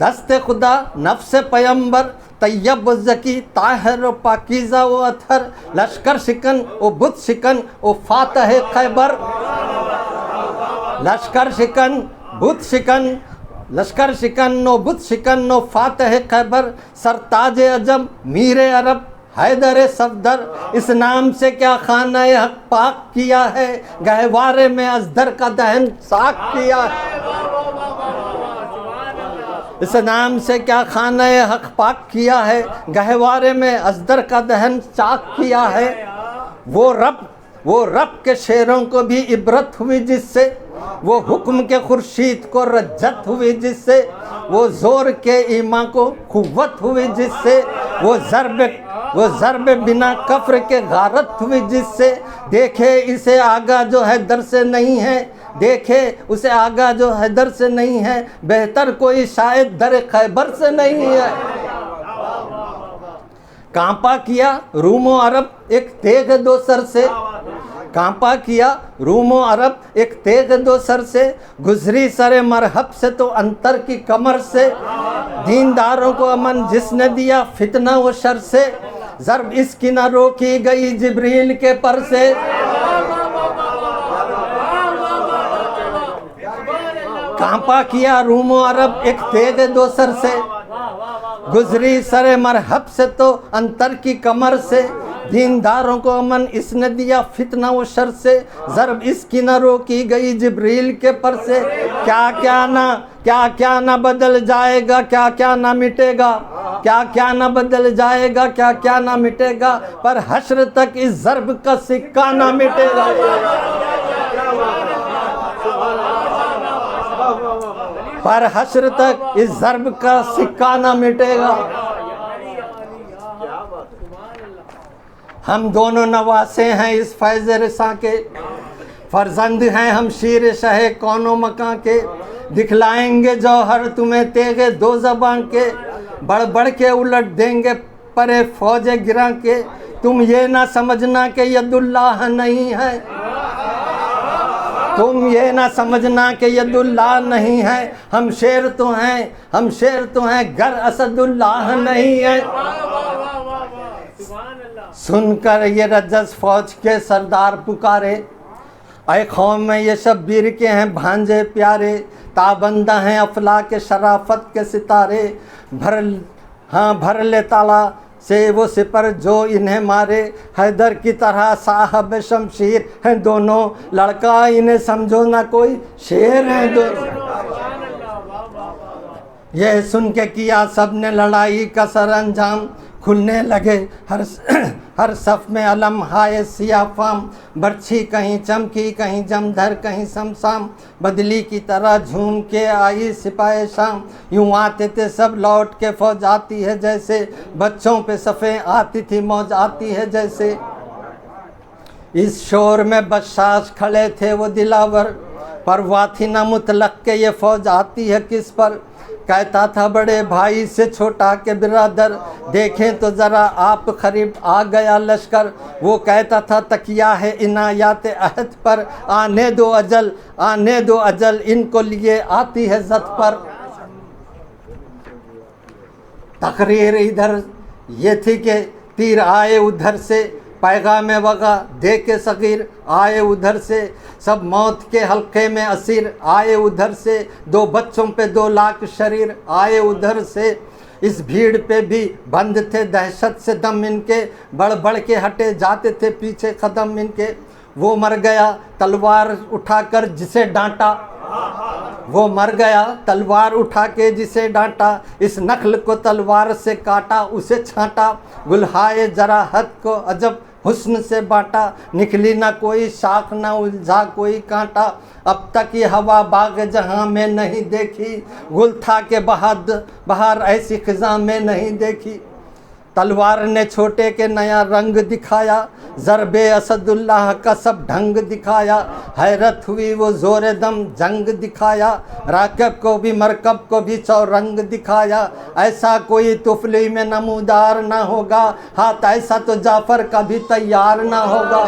दस्ते खुदा नफ्स पैगंबर, तैयब व ज़की ताहिर व पाकीज़ा व अतहर, लश्कर शिकन व बुत शिकन व फातह खैबर, लश्कर शिकन बुत शिकन, लश्कर शिकन नो बुत शिकन नो फातह खैबर, सरताज अजम मीरे अरब हैदर सफदर, इस नाम से क्या खाना हक पाक किया है, गहवारे में अजदर का दहन साक किया है। इस नाम से क्या खाना हक पाक किया है, गहवारे में अजदर का दहन चाक किया है। वो रब के शेरों को भी इबरत हुई जिससे, वो हुक्म के खुर्शीद को रज्जत हुई जिससे, वो ज़ोर के ईमा को कुव्वत हुई जिससे, वो ज़रब बिना कफ्र के गारत हुई जिससे, देखे इसे आगा जो है दर से नहीं है, देखे उसे आगा जो हैदर से नहीं है, बेहतर कोई शायद दर खैबर से नहीं है। कांपा किया रूमो अरब एक तेग दो सर से, कांपा किया रूमो अरब एक तेग दो सर से, गुजरी सरे मरहब से तो अंतर की कमर से, दीनदारों को अमन जिसने दिया फितना व शर से, ज़र्ब इसकी न रोकी गई जिब्रील के पर से। कांपा किया रूमो अरब एक तेग दो सर से, गुजरी सरे मरहब से तो अंतर की कमर से, दीनदारों को अमन इसने दिया फितना व शर से, ज़र्ब इसकी न रोकी गई जिब्रील के पर से। क्या क्या ना बदल जाएगा, क्या क्या ना मिटेगा, क्या क्या ना बदल जाएगा, क्या क्या ना मिटेगा, पर हश्र तक इस ज़र्ब का सिक्का ना मिटेगा। पर हश्र तक इस ज़र्ब का सिक्का ना मिटेगा। हम दोनों नवासे हैं इस फैज़ रिसा के, फर्जंद हैं हम शीर शहे कौनो मकां के, दिखलाएंगे जौहर तुम्हें तेगे दो ज़बान के, बढ़ बढ़ के उलट देंगे परे फौजे गिरा के, तुम ये ना समझना कि यदुल्लाह नहीं है, तुम ये ना समझना कि यदुल्लाह नहीं है, हम शेर तो हैं गर असदुल्लाह नहीं है। सुनकर ये रजस फौज के सरदार पुकारे, ऐ कौम में ये शब्बीर के हैं भांजे प्यारे, ताबंदा हैं अफला के शराफत के सितारे, भर ले ताला से वो सिपर जो इन्हें मारे, हैदर की तरह साहब शमशीर हैं दोनों, लड़का इन्हें समझो ना कोई शेर हैं दोनों। यह सुन के किया सब ने लड़ाई का सर अंजाम, खुलने लगे हर सफ में अलम हाय सियाफाम, बर्छी कहीं चमकी कहीं जमधर कहीं समसाम, बदली की तरह झूम के आई सिपाही शाम, यूँ आते थे सब लौट के फौज आती है जैसे, बच्चों पे सफ़े आती थी मौज आती है जैसे। इस शोर में बदशाश खड़े थे वो दिलावर, परवाह थी न मुतलक के ये फौज आती है किस पर, कहता था बड़े भाई से छोटा के बिरादर, देखें तो ज़रा आप करीब आ गया लश्कर, वो कहता था तकिया है इनायात अहद पर, आने दो अजल इनको लिए आती है ज़द पर। तकरीर इधर ये थी कि तीर आए उधर से, पैगाम वगा दे के सगीर आए उधर से, सब मौत के हल्के में असीर आए उधर से, 2 बच्चों पे 2 लाख शरीर आए उधर से। इस भीड़ पे भी बंद थे दहशत से दम इनके, बढ़ बढ़ के हटे जाते थे पीछे कदम इनके। वो मर गया तलवार उठाकर जिसे डांटा, वो मर गया तलवार उठा के जिसे डांटा, इस नखल को तलवार से काटा उसे छांटा, गुलहाए जरा हद को अजब हुस्न से बांटा, निकली ना कोई शाख ना उलझा कोई कांटा, अब तक ये हवा बाग जहां में नहीं देखी, गुल था के बहार ऐसी खिजा में नहीं देखी। तलवार ने छोटे के नया रंग दिखाया, ज़रबे असदुल्लाह का सब ढंग दिखाया, हैरत हुई वो ज़ोर दम जंग दिखाया, राकब को भी मरकब को भी चौरंग दिखाया, ऐसा कोई तुफली में नमूदार ना होगा, हाथ ऐसा तो जाफ़र का भी तैयार ना होगा।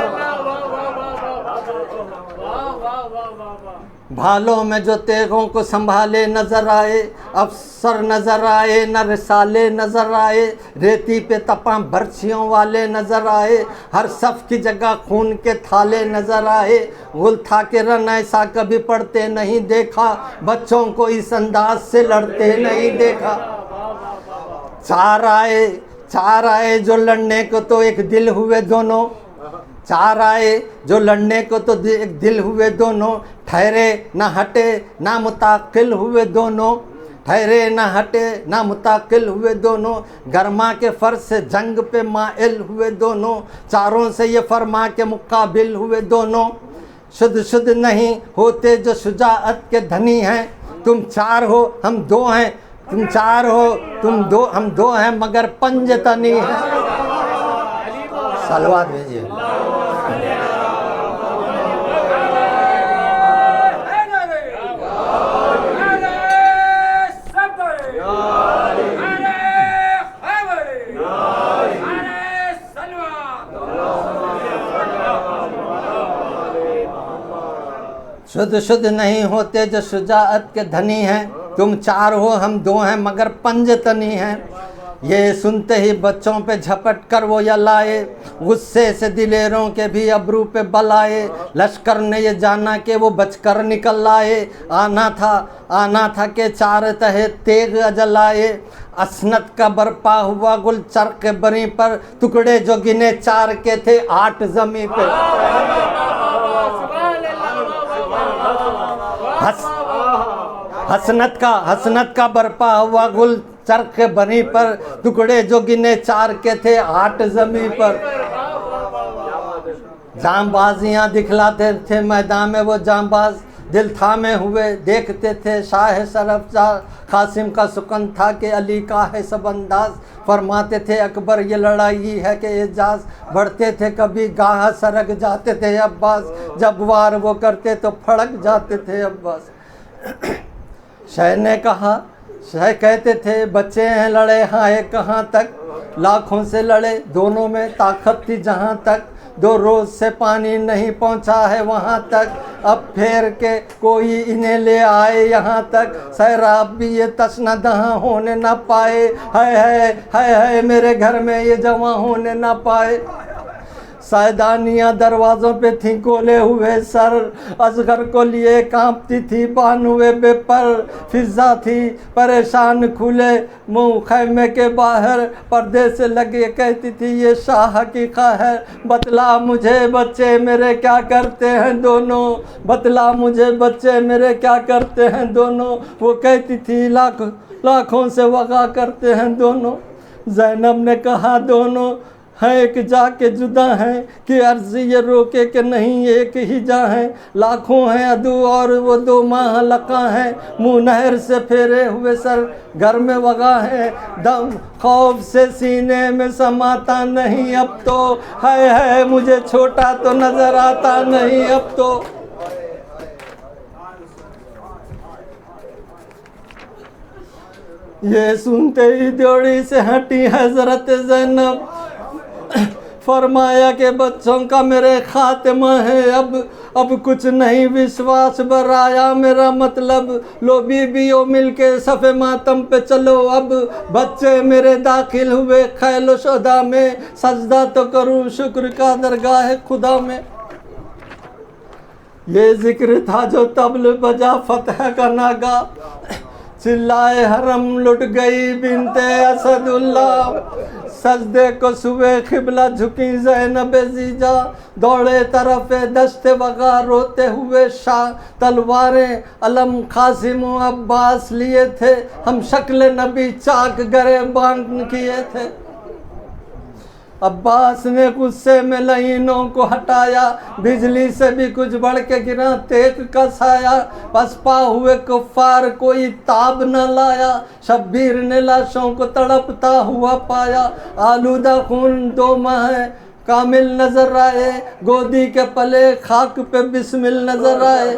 भालों में जो तेगों को संभाले नजर आए, अफसर नजर आए न रिसाले नजर आए, रेती पे तपा बर्छियों वाले नजर आए, हर सफ की जगह खून के थाले नजर आए, गुल था के रन ऐसा कभी पढ़ते नहीं देखा, बच्चों को इस अंदाज से लड़ते नहीं देखा। चार आए जो लड़ने को तो एक दिल हुए दोनों, 4 आए जो लड़ने को तो एक दिल हुए दोनों, ठहरे ना हटे ना मुताकिल हुए दोनों, ठहरे ना हटे ना मुताकिल हुए दोनों, गरमा के फर्ज से जंग पे माइल हुए दोनों, चारों से ये फरमा के मुकाबिल हुए दोनों। शुद्ध नहीं होते जो शुजाअत के धनी हैं, तुम 4 हो हम 2 हैं, तुम 4 हो तुम 2 हम 2 हैं मगर पंजतनी हैं। सलवात भेजिए। शुद्ध नहीं होते जो शुजाअत के धनी हैं, तुम 4 हो हम 2 हैं मगर पंजतनी हैं। ये सुनते ही बच्चों पे झपट कर वो यलाए, गुस्से से दिलेरों के भी अबरू पे बल आए, लश्कर ने ये जाना कि वो बचकर निकल आए, आना था कि 4 तहे तेग जलाए। असनत का बरपा हुआ गुल चरक बरी पर, टुकड़े जो गिने 4 के थे 8 जमी पे। हसनत का बरपा हुआ गुल चरख बनी पर, टुकड़े जो गिने 4 के थे 8 जमी पर। जांबाजियां दिखलाते थे मैदान में वो जांबाज, दिल थामे हुए देखते थे शाह सरफजार, कासिम का सुकन था कि अली का है सब अंदाज, फरमाते थे अकबर ये लड़ाई है कि एजाज, बढ़ते थे कभी गाह सरक जाते थे अब्बास, जब वार वो करते तो फड़क जाते थे अब्बास। शाह ने कहा, शाह कहते थे बच्चे हैं लड़े हाँ है कहाँ तक, लाखों से लड़े दोनों में ताकत थी जहाँ तक, 2 रोज़ से पानी नहीं पहुँचा है वहाँ तक, अब फेर के कोई इन्हें ले आए यहाँ तक, सैराब भी ये तश्ना दहाँ होने ना पाए, है मेरे घर में ये जमा होने ना पाए। सायदानियाँ दरवाज़ों पे थी कोले हुए सर, असगर को लिए कांपती थी बानुए बेपर, फिजा थी परेशान खुले मुँह खैमे के बाहर, पर्दे से लगे कहती थी ये शाह की कहर, बतला मुझे बच्चे मेरे क्या करते हैं दोनों, बतला मुझे बच्चे मेरे क्या करते हैं दोनों, वो कहती थी लाखों से वक़ा करते हैं दोनों। ज़ैनब ने कहा दोनों हैं एक जाके जुदा हैं, कि अर्ज़ ये रोके कि नहीं एक ही जा हैं, लाखों हैं अदू और वो 2 माह लका हैं, मुँह नहर से फेरे हुए सर घर में वगा है, दम खौफ से सीने में समाता नहीं अब तो, है मुझे छोटा तो नज़र आता नहीं अब तो। ये सुनते ही दौड़ी से हटी हज़रत ज़ैनब, फरमाया कि बच्चों का मेरे खात्मा है, अब कुछ नहीं विश्वास बराया मेरा मतलब, लो बीबियों मिलके सफ़े मातम पे चलो अब। बच्चे मेरे दाखिल हुए खैलो शोदा में, सजदा तो करूँ शुक्र का दरगाह खुदा में। ये जिक्र था जो तबल बजा फतह का नागा, चिल्लाए हरम लुट गई बिनते असदुल्ला। सजदे को सुबह खिबला झुकी ज़ैनब जीजा, दौड़े तरफ दस्ते वगा रोते हुए शाह। तलवारें अलम कासिम अब्बास लिए थे, हम शक्ल नबी चाक गरे बांध किए थे। अब्बास ने गुस्से में लईनों को हटाया, बिजली से भी कुछ बढ़ के गिरा तेग का साया। पसपा हुए कुफ्फार कोई ताब न लाया, शब्बीर ने लाशों को तड़पता हुआ पाया। आलूदा खून 2 माह कामिल नजर आए, गोदी के पले खाक पे बिस्मिल नजर आए।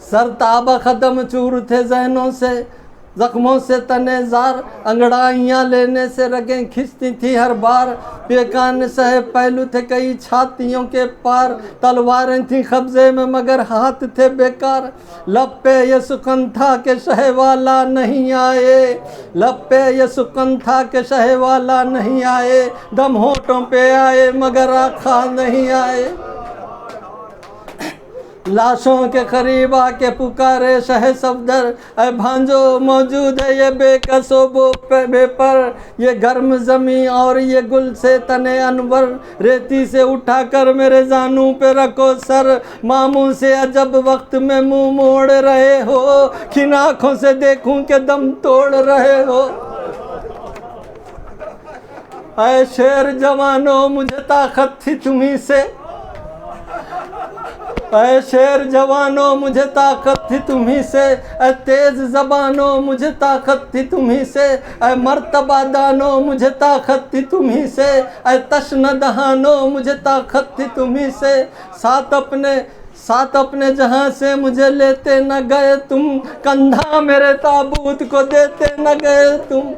सरताबा खदम चूर थे जहनों से, जख्मों से तनेजार, अंगड़ाइयाँ लेने से रगें खिंचती थी हर बार। बेकान सहे पहलू थे कई छातियों के पार, तलवारें थी कब्जे में मगर हाथ थे बेकार। लब पे ये सुकन था कि शहवाला नहीं आए, लब पे ये सुकन था कि शहवाला नहीं आए। दम होठों पे आए मगर आँखा नहीं आए। लाशों के करीब आके पुकारे शह सफदर, ऐ भांजो मौजूद है ये बेकसो बेपर, ये गर्म ज़मी और ये गुल से तने अनवर। रेती से उठाकर मेरे जानू पे रखो सर, मामू से अजब वक्त में मुंह मोड़ रहे हो, किन आँखों से देखूं के दम तोड़ रहे हो। ऐ शेर जवानों मुझे ताकत थी तुम्ही से, ऐ शेर जवानों मुझे ताकत थी तुम्ही से, ऐ तेज ज़बानों मुझे ताकत थी तुम्ही से, ऐ मर्तबा दानों मुझे ताकत थी तुम्ही से, ऐ तश्न दहानों मुझे ताकत थी तुम्ही से। साथ अपने जहाँ से मुझे लेते न गए तुम, कंधा मेरे ताबूत को देते न गए तुम।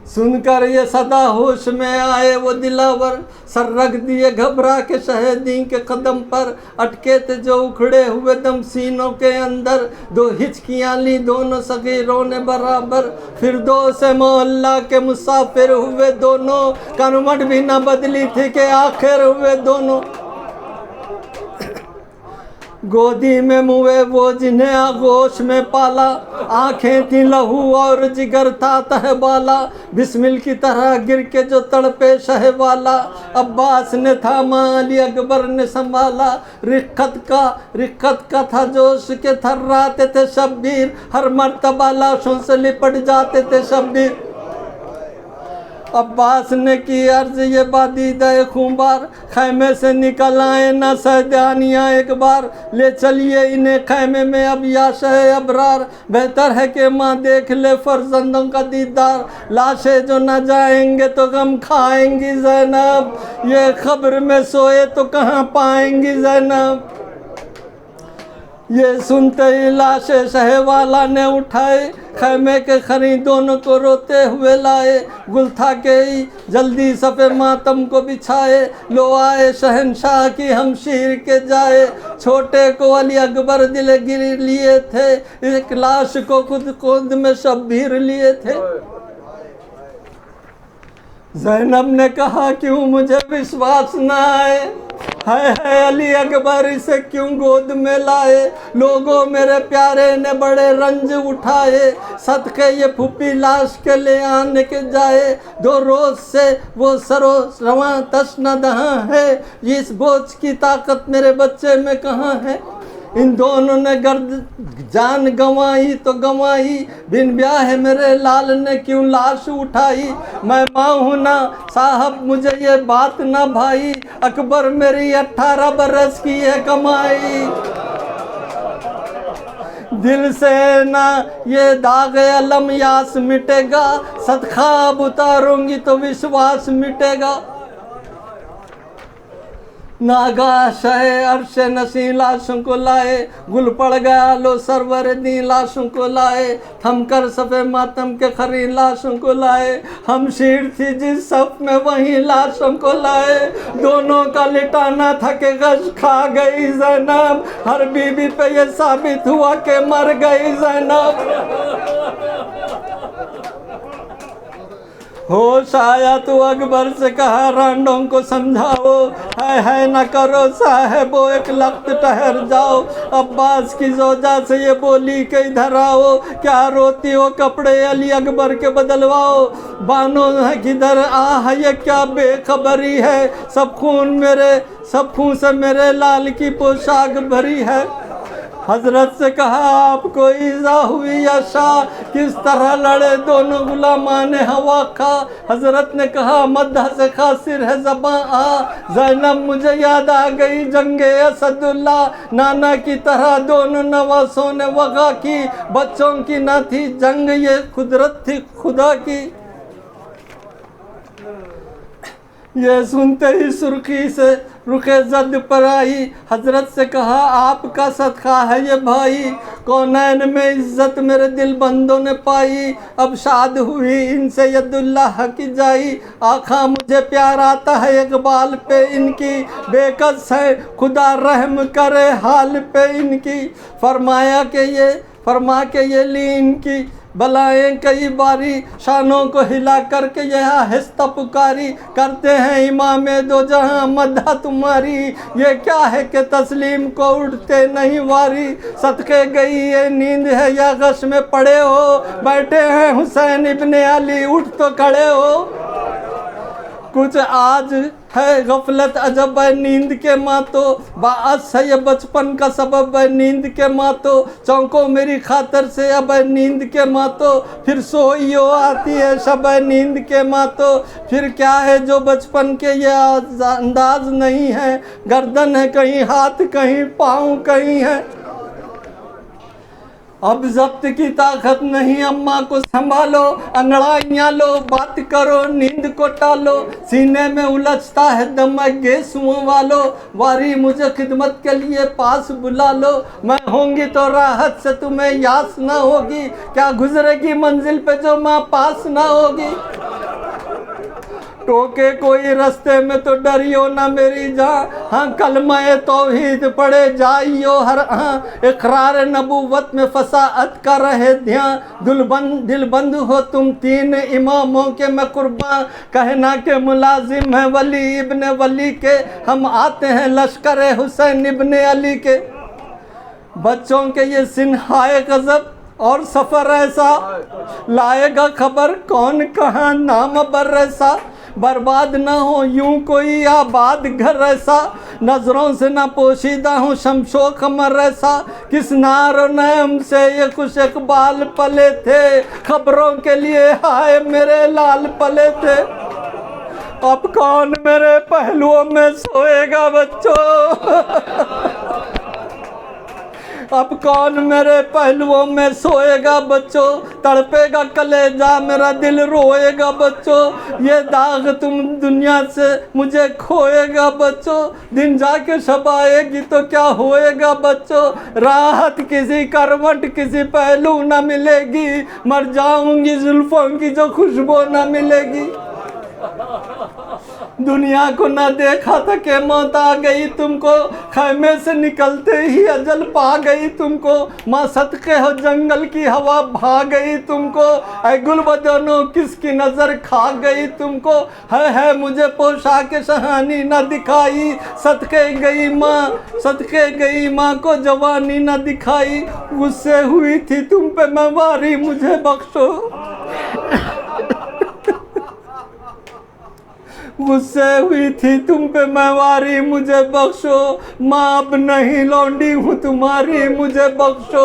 सुनकर ये सदा होश में आए वो दिलावर, सर रख दिए घबरा के शहीदी के कदम पर। अटके थे जो उखड़े हुए दम सीनों के अंदर, 2 हिचकियाँ ली दोनों सगीरों ने बराबर। फिर 2 से मोहल्ला के मुसाफिर हुए दोनों, करवट भी न बदली थी कि आखिर हुए दोनों। गोदी में मुए वो जिन्हें आगोश में पाला, आंखें थी लहू और जिगर था तहबाला। बिस्मिल की तरह गिर के जो तड़पे शहवाला, अब्बास ने थामा अली अकबर ने संभाला। रिक्कत का था जोश के थर्राते थे शब्बीर, हर मर्तबा लाशों से लिपट जाते थे शब्बीर। अब्बास ने की अर्ज ये बादीदा खूंबार, खैमे से निकल आए ना सैदानियाँ एक बार। ले चलिए इन्हें खैमे में अब या शह अबरार, बेहतर है कि माँ देख ले फर्जंदों का दीदार। लाशें जो न जाएंगे तो गम खाएंगी ज़ैनब, ये खबर में सोए तो कहाँ पाएंगी ज़ैनब। ये सुनते ही लाशे शहवाला ने उठाए, खैमे के खरी दोनों को रोते हुए लाए। गुल था के ही जल्दी सफ़े मातम को बिछाए, लो आए शहनशाह की हमशीर के जाए। छोटे को अली अकबर दिले गिर लिए थे, एक लाश को खुद में शब्बीर लिए थे। ज़ैनब ने कहा क्यों मुझे विश्वास न आए, है अली अकबर इसे क्यों गोद में लाए। लोगों मेरे प्यारे ने बड़े रंज उठाए, सदके ये फूफी लाश के ले आने के जाए। 2 रोज से वो सरो रवां तश्न दहां है, इस बोझ की ताकत मेरे बच्चे में कहाँ है। इन दोनों ने गर्द जान गंवाई तो गंवाई, बिन ब्याह मेरे लाल ने क्यों लाश उठाई। मैं माँ हूँ ना साहब मुझे ये बात ना भाई, अकबर मेरी 18 बरस की है कमाई। दिल से ना ये दाग अलम यास मिटेगा, सदका अब उतारूंगी तो विश्वास मिटेगा। नागा शहे अर्श नसी लाशों को लाए, गुल पड़ गया लो सरवर दी लाशों को लाए, थम कर सफ़े मातम के खरी लाशों को लाए, हम शीर थी जिस सफ में वहीं लाशों को लाए, दोनों का लिटाना था कि गश खा गई ज़ैनब, हर बीबी पे ये साबित हुआ कि मर गई ज़ैनब। होश आया तो अकबर से कहा रांडों को समझाओ, है न करो साहेबो एक लख्त ठहर जाओ, अब्बास की जोजा से ये बोली कि इधर आओ, क्या रोती हो कपड़े अली अकबर के बदलवाओ, बानो है किधर आह ये क्या बेखबरी है, सब खून से मेरे लाल की पोशाक भरी है। हजरत से कहा आपको ईजा हुई या शाह, किस तरह लड़े दोनों गुलामान हवा का। हजरत ने कहा मद्दा से खासिर है ज़बां आ, ज़ैनब मुझे याद आ गई जंगे असदुल्ला, नाना की तरह दोनों नवासों ने वगा की, बच्चों की ना थी जंग ये कुदरत थी खुदा की। ये सुनते ही सुर्खी से रुखे जद पर आई, हजरत से कहा आपका सदका है ये भाई, कौनैन में इज्जत मेरे दिल बंदों ने पाई, अब शाद हुई इनसे यदुल्लाह की जाई, आखा मुझे प्यार आता है इकबाल पे इनकी, बेकस है खुदा रहम करे हाल पे इनकी, फरमा के ये ली इनकी बलाएं कई बारी, शानों को हिला करके यह आहिस्ता पुकारी, करते हैं इमाम दो जहां मद्दा तुम्हारी, ये क्या है कि तस्लीम को उठते नहीं वारी, सदके गई ये नींद है या गश में पड़े हो, बैठे हैं हुसैन इब्ने अली उठ तो खड़े हो, कुछ आज है गफलत अजब है नींद के मातो, बाअस है ये बचपन का सबब है नींद के मातो, चौंको मेरी खातर से अब है नींद के मातो, फिर सोइयो आती है शब है नींद के मातो, फिर क्या है जो बचपन के ये अंदाज नहीं है, गर्दन है कहीं हाथ कहीं पाँव कहीं है, अब जब्त की ताकत नहीं अम्मा को संभालो, अंगड़ाइयाँ लो बात करो नींद को टालो, सीने में उलझता है दम गेसुओं वालो, वारी मुझे खिदमत के लिए पास बुला लो, मैं होंगी तो राहत से तुम्हें यास ना होगी, क्या गुजरेगी मंजिल पे जो माँ पास ना होगी, टोके कोई रास्ते में तो डरियो ना मेरी जान, हाँ कलमा तौहीद पढ़े जाइयो हर इकरार नबूवत में फसाअत का रहे ध्यान, दिलबंद हो तुम तीन इमामों के मैं कुर्बान, कहना के मुलाजिम है वली इब्ने वली के, हम आते हैं लश्कर हुसैन इब्ने अली के, बच्चों के ये सिन्हाए गज़ब और सफ़र ऐसा, लाएगा खबर कौन कहाँ नाम बर ऐसा, बर्बाद ना हो यूं कोई आबाद घर ऐसा, नजरों से ना पोशीदा हूँ शमशो कमर ऐसा, किस नार नैम से ये कुछ इकबाल पले थे, खबरों के लिए हाय मेरे लाल पले थे, अब कौन मेरे पहलुओं में सोएगा बच्चों अब कौन मेरे पहलुओं में सोएगा बच्चों, तड़पेगा कलेजा मेरा दिल रोएगा बच्चों, ये दाग तुम दुनिया से मुझे खोएगा बच्चों, दिन जाके शब आएगी तो क्या होएगा बच्चों, राहत किसी करवट किसी पहलू ना मिलेगी, मर जाऊंगी जुल्फों की जो खुशबू ना मिलेगी, दुनिया को ना देखा था कि मौत आ गई तुमको, खैमे से निकलते ही अजल पा गई तुमको, माँ सदके हो जंगल की हवा भा गई तुमको, ऐ गुलबदनों किसकी नज़र खा गई तुमको, है मुझे पोशाक शहानी ना दिखाई, सदके गई माँ को जवानी ना दिखाई, गुस्से हुई थी तुम पे मैं वारी मुझे बख्शो गुस्से हुई थी तुम पे मैं वारी मुझे बख्शो, माँ अब नहीं लौंडी हूँ तुम्हारी मुझे बख्शो,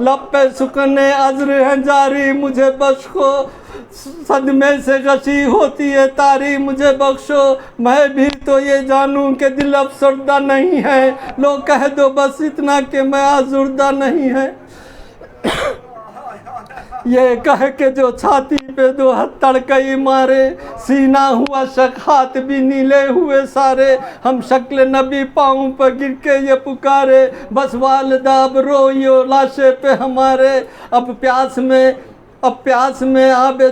लब पे सुकने अज़्र हैं जारी मुझे बख्शो, सदमे से गशी होती है तारी मुझे बख्शो, मैं भी तो ये जानूं कि दिल अफसरदा नहीं है, लो कह दो बस इतना कि मैं आज़ुर्दा नहीं है ये कह के जो छाती पे दो हाथ तड़कई मारे, सीना हुआ शक हाथ भी नीले हुए सारे, हम शक्ल नबी पाँव पर गिर के ये पुकारे, बस वालिदा अब रोइयो लाशे पे हमारे। अब प्यास में आबे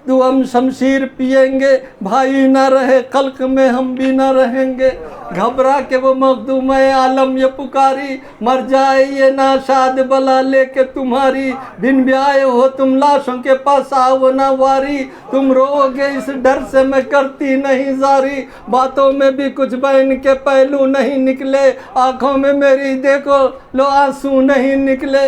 दो हम शमशीर पिएंगे, भाई ना रहे खल्क में हम भी ना रहेंगे। घबरा के वो मखदूम आलम ये पुकारी, मर जाए ये नाशाद बला लेके तुम्हारी। बिन ब्याहे हो तुम लाशों के पास आओ ना वारी, तुम रोओगे इस डर से मैं करती नहीं जारी। बातों में भी कुछ बहन के पहलू नहीं निकले, आंखों में मेरी देखो लो आंसू नहीं निकले।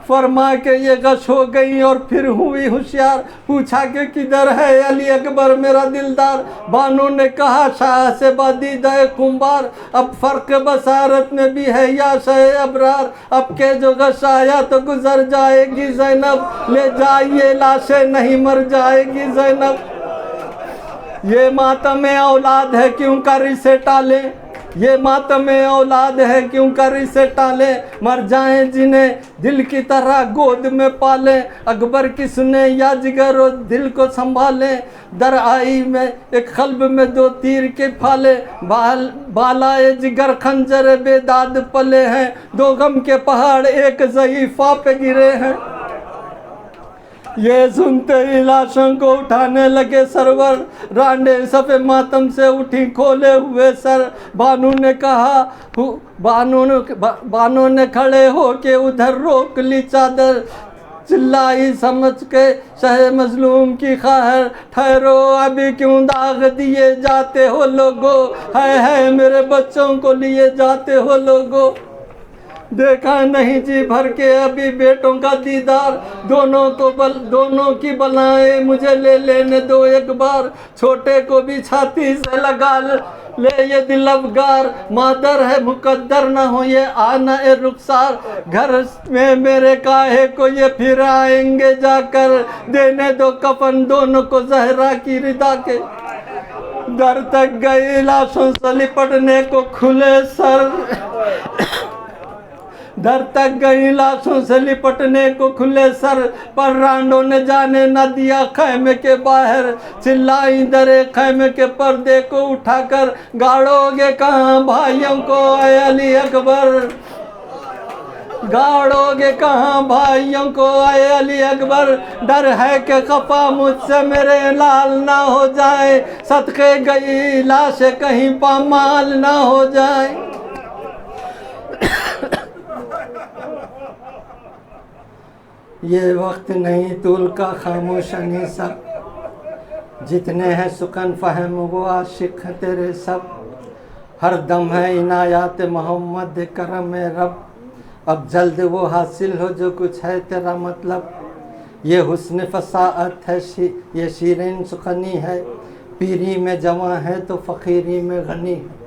फरमा के ये गश हो गई और फिर हुई होशियार, पूछा कि किधर है अली अकबर मेरा दिलदार। बानो ने कहा शाह से बादीदा कुंभार, अब फर्क बसारत में भी है या शह अबरार। अब के जो गश आया तो गुजर जाएगी ज़ैनब, ले जाइए लाशें नहीं मर जाएगी ज़ैनब। ये मातम औलाद है क्यों कर इसे टाले, ये मातम औलाद है क्यों कर इसे टाले। मर जाएं जिन्हें दिल की तरह गोद में पाले, अकबर की सुने या जिगर और दिल को संभाले। दर आई में एक खल्ब में दो तीर के फाले, बालाए जिगर खंजर बेदाद पले हैं। दो गम के पहाड़ एक ज़ईफ़ा पे गिरे हैं। ये सुनते ही लाशों को उठाने लगे सरवर, रांडे सफ़े मातम से उठी खोले हुए सर। बानू ने कहा, बानू ने खड़े हो के उधर रोक ली चादर, चिल्लाई समझ के शहे मजलूम की ख़ाहर। ठहरो अभी क्यों दाग दिए जाते हो लोगो, है मेरे बच्चों को लिए जाते हो लोगो। देखा नहीं जी भर के अभी बेटों का दीदार, दोनों की बलाएं मुझे ले लेने दो एक बार। छोटे को भी छाती से लगा ले ये दिल अफगार, मादर है मुकद्दर ना हो ये आना ए रुखसार। घर में मेरे काहे को ये फिर आएंगे जाकर, देने दो कफन दोनों को जहरा की रिदा के। दर तक गई लाशों से लिपटने को खुले सर, दर तक गई लाशों से लिपटने को खुले सर। पर रांडों ने जाने न दिया खैमे के बाहर, चिल्लाई दरे खैमे के पर्दे को उठाकर, गाड़ोगे कहाँ भाइयों को आए अली अकबर, गाड़ोगे कहाँ भाइयों को आए अली अकबर। डर है कि खफा मुझसे मेरे लाल ना हो जाए, सदके गई लाश कहीं पामाल ना हो जाए। ये वक्त नहीं तूल का खामोश अनीसा, जितने हैं सुकन फहम वो आशिक हैं तेरे सब। हर दम है इनायात मोहम्मद करम रब, अब जल्द वो हासिल हो जो कुछ है तेरा मतलब। ये हुस्न फसाअत है ये शीरीन सुखनी है, पीरी में जवां है तो फ़कीरी में गनी है।